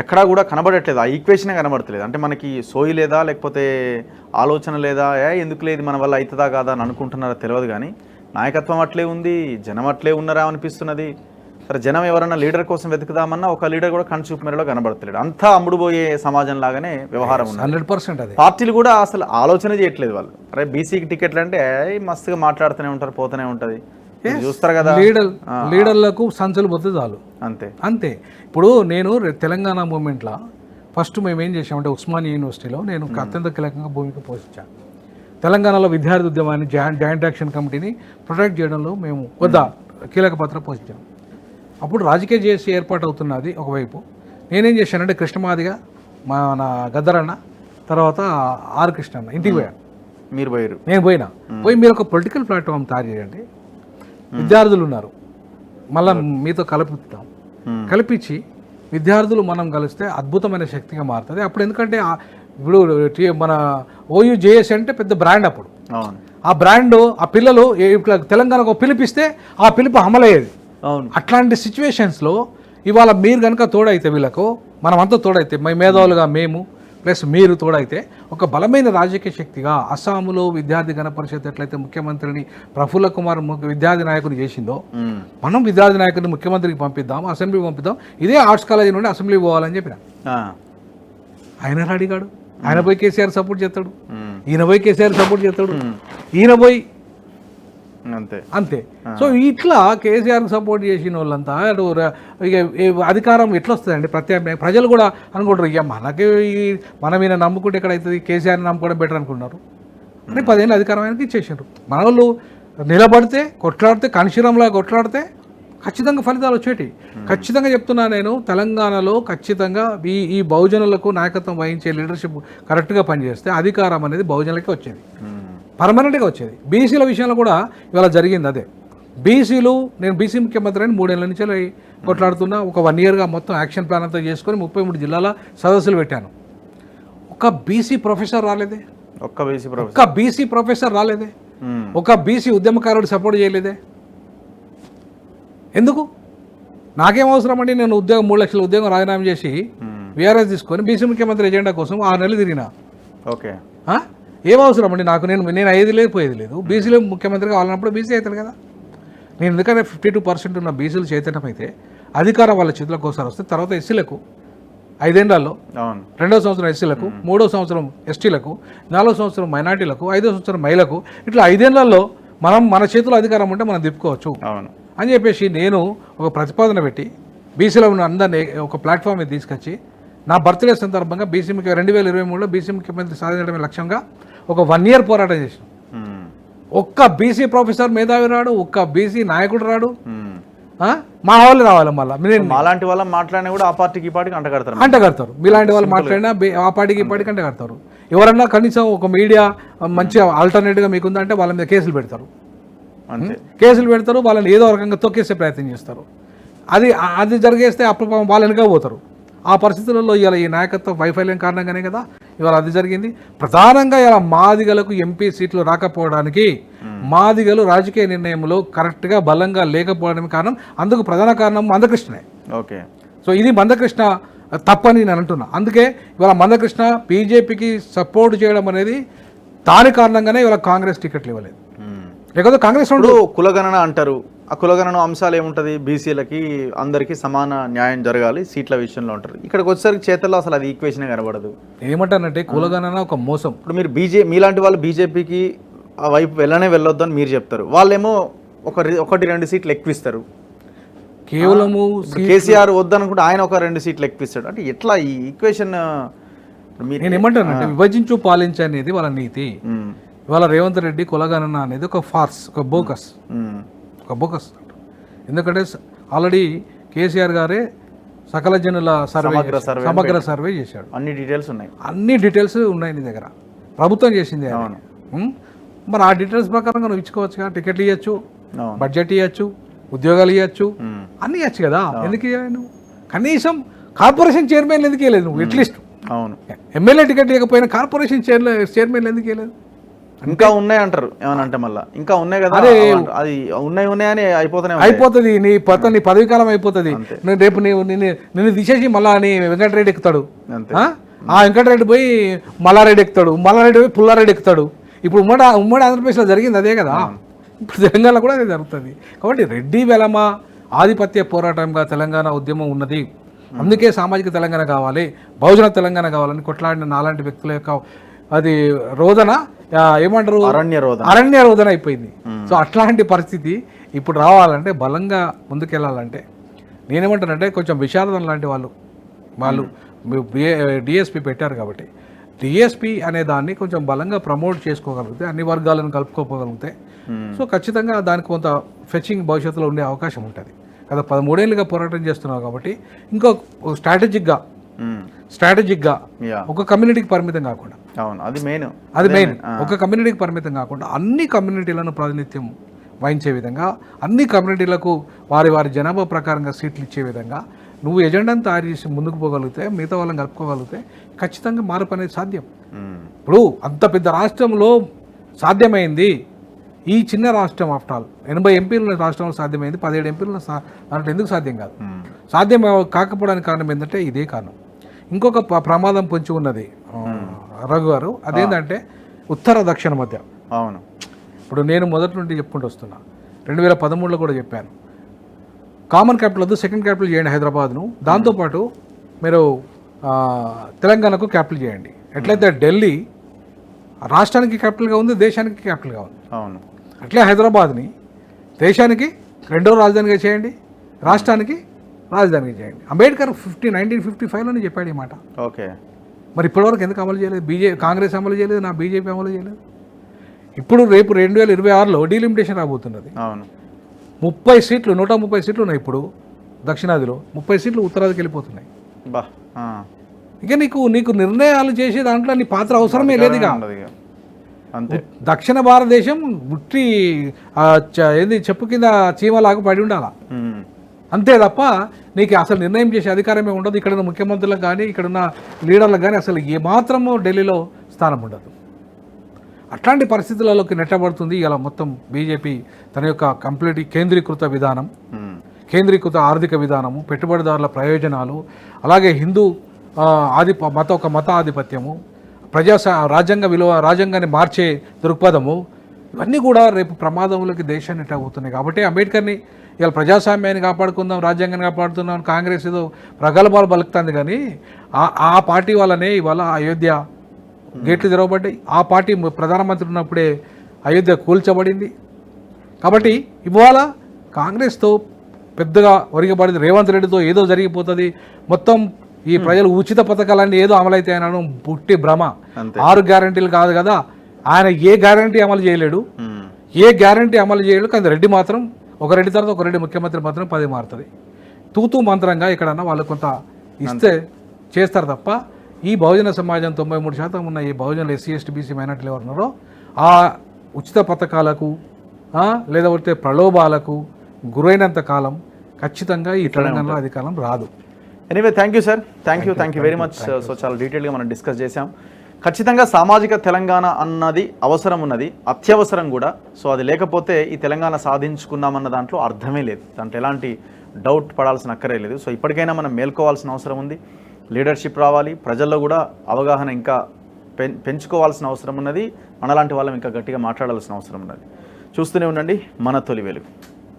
ఎక్కడా కూడా కనబడట్లేదు, ఆ ఈక్వేషనే కనబడట్లేదు. అంటే మనకి సోయి లేదా, లేకపోతే ఆలోచన లేదా, ఎందుకు లేదు మన వల్ల అవుతుందా కాదా అని అనుకుంటున్నారో తెలియదు. కానీ నాయకత్వం అట్లే ఉంది, జనం అట్లే ఉన్నారా అనిపిస్తున్నది. సరే, జనం ఎవరన్నా లీడర్ కోసం వెతుకుదామన్నా ఒక లీడర్ కూడా కనుచూపు మేరలో కనబడతలేడు. అంతా అమ్ముడుపోయే సమాజం లాగానే వ్యవహారం ఉంది. 100% అది. పార్టీలు కూడా అసలు ఆలోచన చేయట్లేదు వాళ్ళు. అరే బీసీకి టికెట్లు అంటే మస్తుగా మాట్లాడుతూనే ఉంటారు, పోతూనే ఉంటుంది, చూస్తారు కదా. లీడర్లకు సంచులు పోతే చాలు, అంతే అంతే. ఇప్పుడు నేను తెలంగాణ మూమెంట్లో ఫస్ట్ మేము ఏం చేసామంటే ఉస్మానియా యూనివర్సిటీలో నేను అత్యంత కీలకంగా భూమిక పోషించాను. తెలంగాణలో విద్యార్థి ఉద్యమాన్ని జాయింట్ యాక్షన్ కమిటీని ప్రొటెక్ట్ చేయడంలో మేము కీలక పాత్ర పోషించాము. అప్పుడు రాజకీయ జేఏసీ ఏర్పాటు అవుతున్నది ఒకవైపు. నేనేం చేశానంటే కృష్ణమాదిగా మన గద్దరన్న తర్వాత ఆర్ కృష్ణన్న ఇంటికి పోయాను. మీరు పోయారు? నేను పోయినా. మీరు ఒక పొలిటికల్ ప్లాట్ఫామ్ తయారు చేయండి, విద్యార్థులు ఉన్నారు, మళ్ళీ మీతో కలుపుతాం, కల్పించి విద్యార్థులు మనం కలిస్తే అద్భుతమైన శక్తిగా మారుతుంది. అప్పుడు ఎందుకంటే ఇప్పుడు మన ఓయూ జేఎస్ అంటే పెద్ద బ్రాండ్. అప్పుడు ఆ బ్రాండ్ ఆ పిల్లలు తెలంగాణకు పిలిపిస్తే ఆ పిలుపు అమలయ్యేది. అట్లాంటి సిచ్యువేషన్స్లో ఇవాళ మీరు కనుక తోడైతే, వీళ్ళకు మనమంతా తోడైతే, మేధావులుగా మేము ప్లస్ మీరు తోడైతే ఒక బలమైన రాజకీయ శక్తిగా అస్సాంలో విద్యార్థి గణ పరిషత్ ఎట్లయితే ముఖ్యమంత్రిని ప్రఫుల్ల కుమార్ విద్యార్థి నాయకుని చేసిందో మనం విద్యార్థి నాయకుడిని ముఖ్యమంత్రికి పంపిద్దాం, అసెంబ్లీకి పంపిద్దాం. ఇదే ఆర్ట్స్ కాలేజీ నుండి అసెంబ్లీకి పోవాలని చెప్పిన ఆయన అడిగాడు. ఆయన పోయి కేసీఆర్ సపోర్ట్ చేస్తాడు, ఈయన పోయి కేసీఆర్ సపోర్ట్ చేస్తాడు, ఈయన పోయి అంతే అంతే. సో ఇట్లా కేసీఆర్కి సపోర్ట్ చేసిన వాళ్ళంతా ఇక అధికారం ఎట్లా వస్తుందండి? ప్రత్యామ్నాయం ప్రజలు కూడా అనుకుంటారు, ఇక మనకి మనం ఈయన నమ్ముకుంటే ఎక్కడైతుంది, కేసీఆర్ని నమ్ముకోవడం బెటర్ అనుకున్నారు అని 10 ఏళ్ళు అధికారానికి ఇచ్చేసారు. మన వాళ్ళు నిలబడితే కొట్లాడితే కణశిరంలా కొట్లాడితే ఖచ్చితంగా ఫలితాలు వచ్చేటి. ఖచ్చితంగా చెప్తున్నా నేను, తెలంగాణలో ఖచ్చితంగా ఈ బహుజనులకు నాయకత్వం వహించే లీడర్షిప్ కరెక్ట్గా పనిచేస్తే అధికారం అనేది బహుజనులకే వచ్చేది, పర్మనెంట్గా వచ్చేది. బీసీల విషయంలో కూడా ఇవాళ జరిగింది అదే. బీసీలు, నేను బీసీ ముఖ్యమంత్రి అని 3 ఏళ్ళ నుంచి కొట్లాడుతున్నా. ఒక 1 ఇయర్గా మొత్తం యాక్షన్ ప్లాన్ అంతా చేసుకొని 33 జిల్లాల సదస్సులు పెట్టాను. ఒక బీసీ ప్రొఫెసర్ రాలేదే, ఒక్క బీసీ ప్రొఫెసర్ రాలేదే, ఒక బీసీ ఉద్యమకారుడు సపోర్ట్ చేయలేదే. ఎందుకు? నాకేం అవసరం అండి? నేను 3 లక్షల ఉద్యోగం రాజీనామా చేసి వీఆర్ఎస్ తీసుకొని బీసీ ముఖ్యమంత్రి ఎజెండా కోసం 6 నెలలు తిరిగినా. ఓకే, ఏం అవసరం అండి నాకు? నేను అయ్యేది లేదు, పోయేది లేదు. బీసీలో ముఖ్యమంత్రి కావాలన్నప్పుడు బీసీ అవుతాడు కదా. నేను ఎందుకంటే 52% ఉన్న బీసీలు చైతన్యం అయితే అధికారం వాళ్ళ చేతులకు ఒకసారి వస్తే, తర్వాత ఎస్సీలకు 5 ఏళ్లలో 2వ సంవత్సరం ఎస్సీలకు, 3వ సంవత్సరం ఎస్టీలకు, 4వ సంవత్సరం మైనార్టీలకు, 5వ సంవత్సరం మహిళలకు, ఇట్లా 5 ఏళ్లలో మన చేతిలో అధికారం ఉంటే మనం తిప్పుకోవచ్చు అని చెప్పేసి నేను ఒక ప్రతిపాదన పెట్టి బీసీలో ఉన్న అందరినీ ఒక ప్లాట్ఫామ్ మీద తీసుకొచ్చి నా బర్త్డే సందర్భంగా 2023లో బీసీ ముఖ్యమంత్రి సాధించడమే లక్ష్యంగా ఒక 1 ఇయర్ పోరాటం చేసాం. ఒక్క బీసీ ప్రొఫెసర్ మేధావి రాడు, ఒక్క బీసీ నాయకుడు రాడు. మా వాళ్ళు రావాలి. మళ్ళీ అలాంటి వాళ్ళ మాట్లాడినా కూడా ఆ పార్టీకి ఈ పార్టీకి అంటగడతారు. మీలాంటి వాళ్ళు మాట్లాడినా ఆ పార్టీకి ఈ పార్టీకి అంటగడతారు. ఎవరన్నా కనీసం ఒక మీడియా మంచి ఆల్టర్నేటివ్గా మీకుందంటే వాళ్ళ మీద కేసులు పెడతారు. వాళ్ళని ఏదో రకంగా తొక్కేసే ప్రయత్నం చేస్తారు. అది జరిగేస్తే అప్పుడు వాళ్ళు వెనక పోతారు. ఆ పరిస్థితులలో ఇవాళ ఈ నాయకత్వ వైఫల్యం కారణంగానే కదా ఇవాళ అది జరిగింది. ప్రధానంగా ఇలా మాదిగలకు ఎంపీ సీట్లు రాకపోవడానికి మాదిగలు రాజకీయ నిర్ణయంలో కరెక్ట్గా బలంగా లేకపోవడానికి కారణం, అందుకు ప్రధాన కారణం మందకృష్ణనే. ఓకే, సో ఇది మందకృష్ణ తప్పని నేను అంటున్నా. అందుకే ఇవాళ మందకృష్ణ బీజేపీకి సపోర్ట్ చేయడం అనేది దాని కారణంగానే ఇవాళ కాంగ్రెస్ టికెట్లు ఇవ్వలేదు. లేకపోతే కాంగ్రెస్ కులగణన అంటారు. ఆ కులగణన అంశాలు ఏముంటుంది? బీసీలకి అందరికీ సమాన న్యాయం జరగాలి సీట్ల విషయంలో ఉంటారు. ఇక్కడికి వచ్చేసరికి చేతల్లో అసలు అది ఈక్వేషన్ కనబడదు. ఏమంటారంటే కులగణన ఒక మోసం. ఇప్పుడు మీరు మీలాంటి వాళ్ళు బీజేపీకి ఆ వైపు వెళ్ళొద్దు అని మీరు చెప్తారు, వాళ్ళేమో 1-2 సీట్లు ఎక్కువిస్తారు. కేవలము కేసీఆర్ వద్దనుకుంటే ఆయన 2 సీట్లు ఎక్కువిస్తాడు. అంటే ఎట్లా ఈ ఈక్వేషన్? నేను ఏమంటానంటే విభజించు పాలించు అనేది వాళ్ళ నీతి. ఇవాళ రేవంత్ రెడ్డి కులగణన అనేది ఒక ఫార్స్, ఒక బోకస్. ఎందుకంటే ఆల్రెడీ కేసీఆర్ గారే సకల జనుల సమగ్ర సర్వే చేశాడు. అన్ని డీటెయిల్స్ ఉన్నాయి నీ దగ్గర. ప్రభుత్వం చేసింది. మరి ఆ డీటెయిల్స్ ప్రకారంగా నువ్వు ఇచ్చుకోవచ్చుగా. టికెట్లు ఇవ్వచ్చు, బడ్జెట్ ఇవ్వచ్చు, ఉద్యోగాలు ఇవ్వచ్చు, అన్నీ ఇవ్వచ్చు కదా. ఎందుకు ఇవ్వాలి నువ్వు? కనీసం కార్పొరేషన్ చైర్మన్ ఎందుకు ఇవ్వలేదు నువ్వు? అట్లీస్ట్ ఎమ్మెల్యే టికెట్ ఇవ్వకపోయినా కార్పొరేషన్ చైర్మన్ ఎందుకు ఇవ్వలేదు? ఇంకా ఉన్నాయి అంటారు. ఏమని అంటే మళ్ళీ ఇంకా ఉన్నాయి కదా, అది ఉన్నాయని అయిపోతుంది. నీ పదవి కాలం అయిపోతుంది. రేపు నిన్ను తీసేసి మళ్ళా నీ వెంకటరెడ్డి ఎక్కుతాడు. ఆ వెంకటరెడ్డి పోయి మల్లారెడ్డి ఎక్కుతాడు, మల్లారెడ్డి పోయి పుల్లారెడ్డి ఎక్కుతాడు. ఇప్పుడు ఉమ్మడి ఆంధ్రప్రదేశ్లో జరిగింది అదే కదా, ఇప్పుడు తెలంగాణలో కూడా అదే జరుగుతుంది. కాబట్టి రెడ్డి వెలమ ఆధిపత్య పోరాటంగా తెలంగాణ ఉద్యమం ఉన్నది. అందుకే సామాజిక తెలంగాణ కావాలి, బహుజన తెలంగాణ కావాలని కొట్లాడిన నాలాంటి వ్యక్తుల యొక్క అది రోదన ఏమంటారు, అరణ్య రోదన అయిపోయింది. సో అట్లాంటి పరిస్థితి ఇప్పుడు రావాలంటే, బలంగా ముందుకెళ్ళాలంటే నేనేమంటానంటే కొంచెం విశారదం లాంటి వాళ్ళు డిఎస్పి పెట్టారు కాబట్టి డిఎస్పి అనే దాన్ని కొంచెం బలంగా ప్రమోట్ చేసుకోగలిగితే, అన్ని వర్గాలను కలుపుకోగలిగితే, సో ఖచ్చితంగా దానికి కొంత ఫెచింగ్ భవిష్యత్తులో ఉండే అవకాశం ఉంటుంది కదా. 13 ఏళ్ళుగా పోరాటం చేస్తున్నావు కాబట్టి ఇంకో స్ట్రాటజిక్గా ఒక కమ్యూనిటీకి పరిమితం కాకుండా, అది మెయిన్ ఒక కమ్యూనిటీకి పరిమితం కాకుండా అన్ని కమ్యూనిటీలను ప్రాతినిధ్యం వహించే విధంగా, అన్ని కమ్యూనిటీలకు వారి జనాభా ప్రకారంగా సీట్లు ఇచ్చే విధంగా నువ్వు ఎజెండాను తయారు చేసి ముందుకు పోగలిగితే, మిగతా వాళ్ళని కలుపుకోగలిగితే ఖచ్చితంగా మార్పు అనేది సాధ్యం. ఇప్పుడు అంత పెద్ద రాష్ట్రంలో సాధ్యమైంది, ఈ చిన్న రాష్ట్రం ఆఫ్టర్ ఆల్ 80 ఎంపీల రాష్ట్రంలో సాధ్యమైంది, 17 ఎంపీల దాంట్లో ఎందుకు సాధ్యం కాదు? సాధ్యం కాకపోవడానికి కారణం ఏంటంటే ఇదే కారణం. ఇంకొక ప్రమాదం పొంచి ఉన్నది రఘు గారు, అదేంటంటే ఉత్తర దక్షిణ మధ్య. అవును, ఇప్పుడు నేను మొదటి నుండి చెప్పుకుంటూ వస్తున్నా, 2013లో కూడా చెప్పాను, కామన్ క్యాపిటల్ వద్దు, సెకండ్ క్యాపిటల్ చేయండి హైదరాబాద్ను, దాంతోపాటు మీరు తెలంగాణకు క్యాపిటల్ చేయండి. ఎట్లయితే ఢిల్లీ రాష్ట్రానికి క్యాపిటల్గా ఉంది, దేశానికి క్యాపిటల్గా ఉంది, అవును, అట్లే హైదరాబాద్ని దేశానికి రెండో రాజధానిగా చేయండి, రాష్ట్రానికి రాజధానిగా చేయండి. అంబేద్కర్ 1955లోనే చెప్పాడు ఈ మాట. ఓకే. మరి ఇప్పటివరకు ఎందుకు అమలు చేయలేదు? కాంగ్రెస్ అమలు చేయలేదు, నా బీజేపీ అమలు చేయలేదు. ఇప్పుడు రేపు 2026లో డీలిమిటేషన్ రాబోతున్నది. అవును. 30 సీట్లు 130 సీట్లు ఉన్నాయి ఇప్పుడు దక్షిణాదిలో, 30 సీట్లు ఉత్తరాదికి వెళ్ళిపోతున్నాయి. బా ఇక నీకు నిర్ణయాలు చేసే దాంట్లో నీ పాత్ర అవసరమే లేదు. ఇక అంతే. దక్షిణ భారతదేశం ఉట్టి ఏది చెప్పు కింద చీమలాగా పడి ఉండాలా, అంతే తప్ప నీకు అసలు నిర్ణయం చేసే అధికారమే ఉండదు. ఇక్కడున్న ముఖ్యమంత్రులకు కానీ ఇక్కడున్న లీడర్లకు కానీ అసలు ఏమాత్రము ఢిల్లీలో స్థానం ఉండదు. అట్లాంటి పరిస్థితులలోకి నెట్టబడుతుంది ఇలా మొత్తం బీజేపీ తన యొక్క కంప్లీట్ కేంద్రీకృత విధానం, కేంద్రీకృత ఆర్థిక విధానము, పెట్టుబడిదారుల ప్రయోజనాలు, అలాగే హిందూ మత ఆధిపత్యము, రాజ్యాంగాన్ని మార్చే దృక్పథము, ఇవన్నీ కూడా రేపు ప్రమాదంలోకి దేశాన్ని నెట్టబోతున్నాయి. కాబట్టి అంబేద్కర్ని ఇవాళ ప్రజాస్వామ్యాన్ని కాపాడుకుందాం, రాజ్యాంగాన్ని కాపాడుతున్నాం కాంగ్రెస్ ఏదో ప్రగల్భాలు పలుకుతుంది. కానీ ఆ పార్టీ వల్లనే ఇవాళ అయోధ్య గేట్లు తెరవబడ్డాయి. ఆ పార్టీ ప్రధానమంత్రి ఉన్నప్పుడే అయోధ్య కూల్చబడింది. కాబట్టి ఇవాళ కాంగ్రెస్తో పెద్దగా ఒరిగబడింది, రేవంత్ రెడ్డితో ఏదో జరిగిపోతుంది, మొత్తం ఈ ప్రజలు ఉచిత పథకాలన్నీ ఏదో అమలైతే అనడం పుట్టి భ్రమ. 6 గ్యారంటీలు కాదు కదా, ఆయన ఏ గ్యారంటీ అమలు చేయలేడు, కానీ రెడ్డి మాత్రం ఒక రెడ్డి తర్వాత ఒక రెడ్డి ముఖ్యమంత్రి మాత్రం 10 మారుతుంది. తూతూ మంత్రంగా ఎక్కడన్నా వాళ్ళు కొంత ఇస్తే చేస్తారు తప్ప ఈ బహుజన సమాజం 93% ఉన్న ఈ బహుజనులు ఎస్సీ ఎస్టీ బీసీ మైనార్టీలు ఎవరు ఉన్నారో ఆ ఉచిత పథకాలకు లేకపోతే ప్రలోభాలకు గురైనంత కాలం ఖచ్చితంగా ఈ తెలంగాణలో అధికారం రాదు. Anyway thank you sir, thank you very much. So చాలా డీటెయిల్గా మనం డిస్కస్ చేసాం. ఖచ్చితంగా సామాజిక తెలంగాణ అన్నది అవసరం ఉన్నది, అత్యవసరం కూడా. సో అది లేకపోతే ఈ తెలంగాణ సాధించుకున్నామన్న దాంట్లో అర్థమే లేదు, దాంట్లో ఎలాంటి డౌట్ పడాల్సిన అక్కరే లేదు. సో ఇప్పటికైనా మనం మేల్కోవాల్సిన అవసరం ఉంది, లీడర్షిప్ రావాలి, ప్రజల్లో కూడా అవగాహన ఇంకా పెంచుకోవాల్సిన అవసరం ఉన్నది, మనలాంటి వాళ్ళం ఇంకా గట్టిగా మాట్లాడాల్సిన అవసరం ఉన్నది. చూస్తూనే ఉండండి మన తొలి వెలుగు.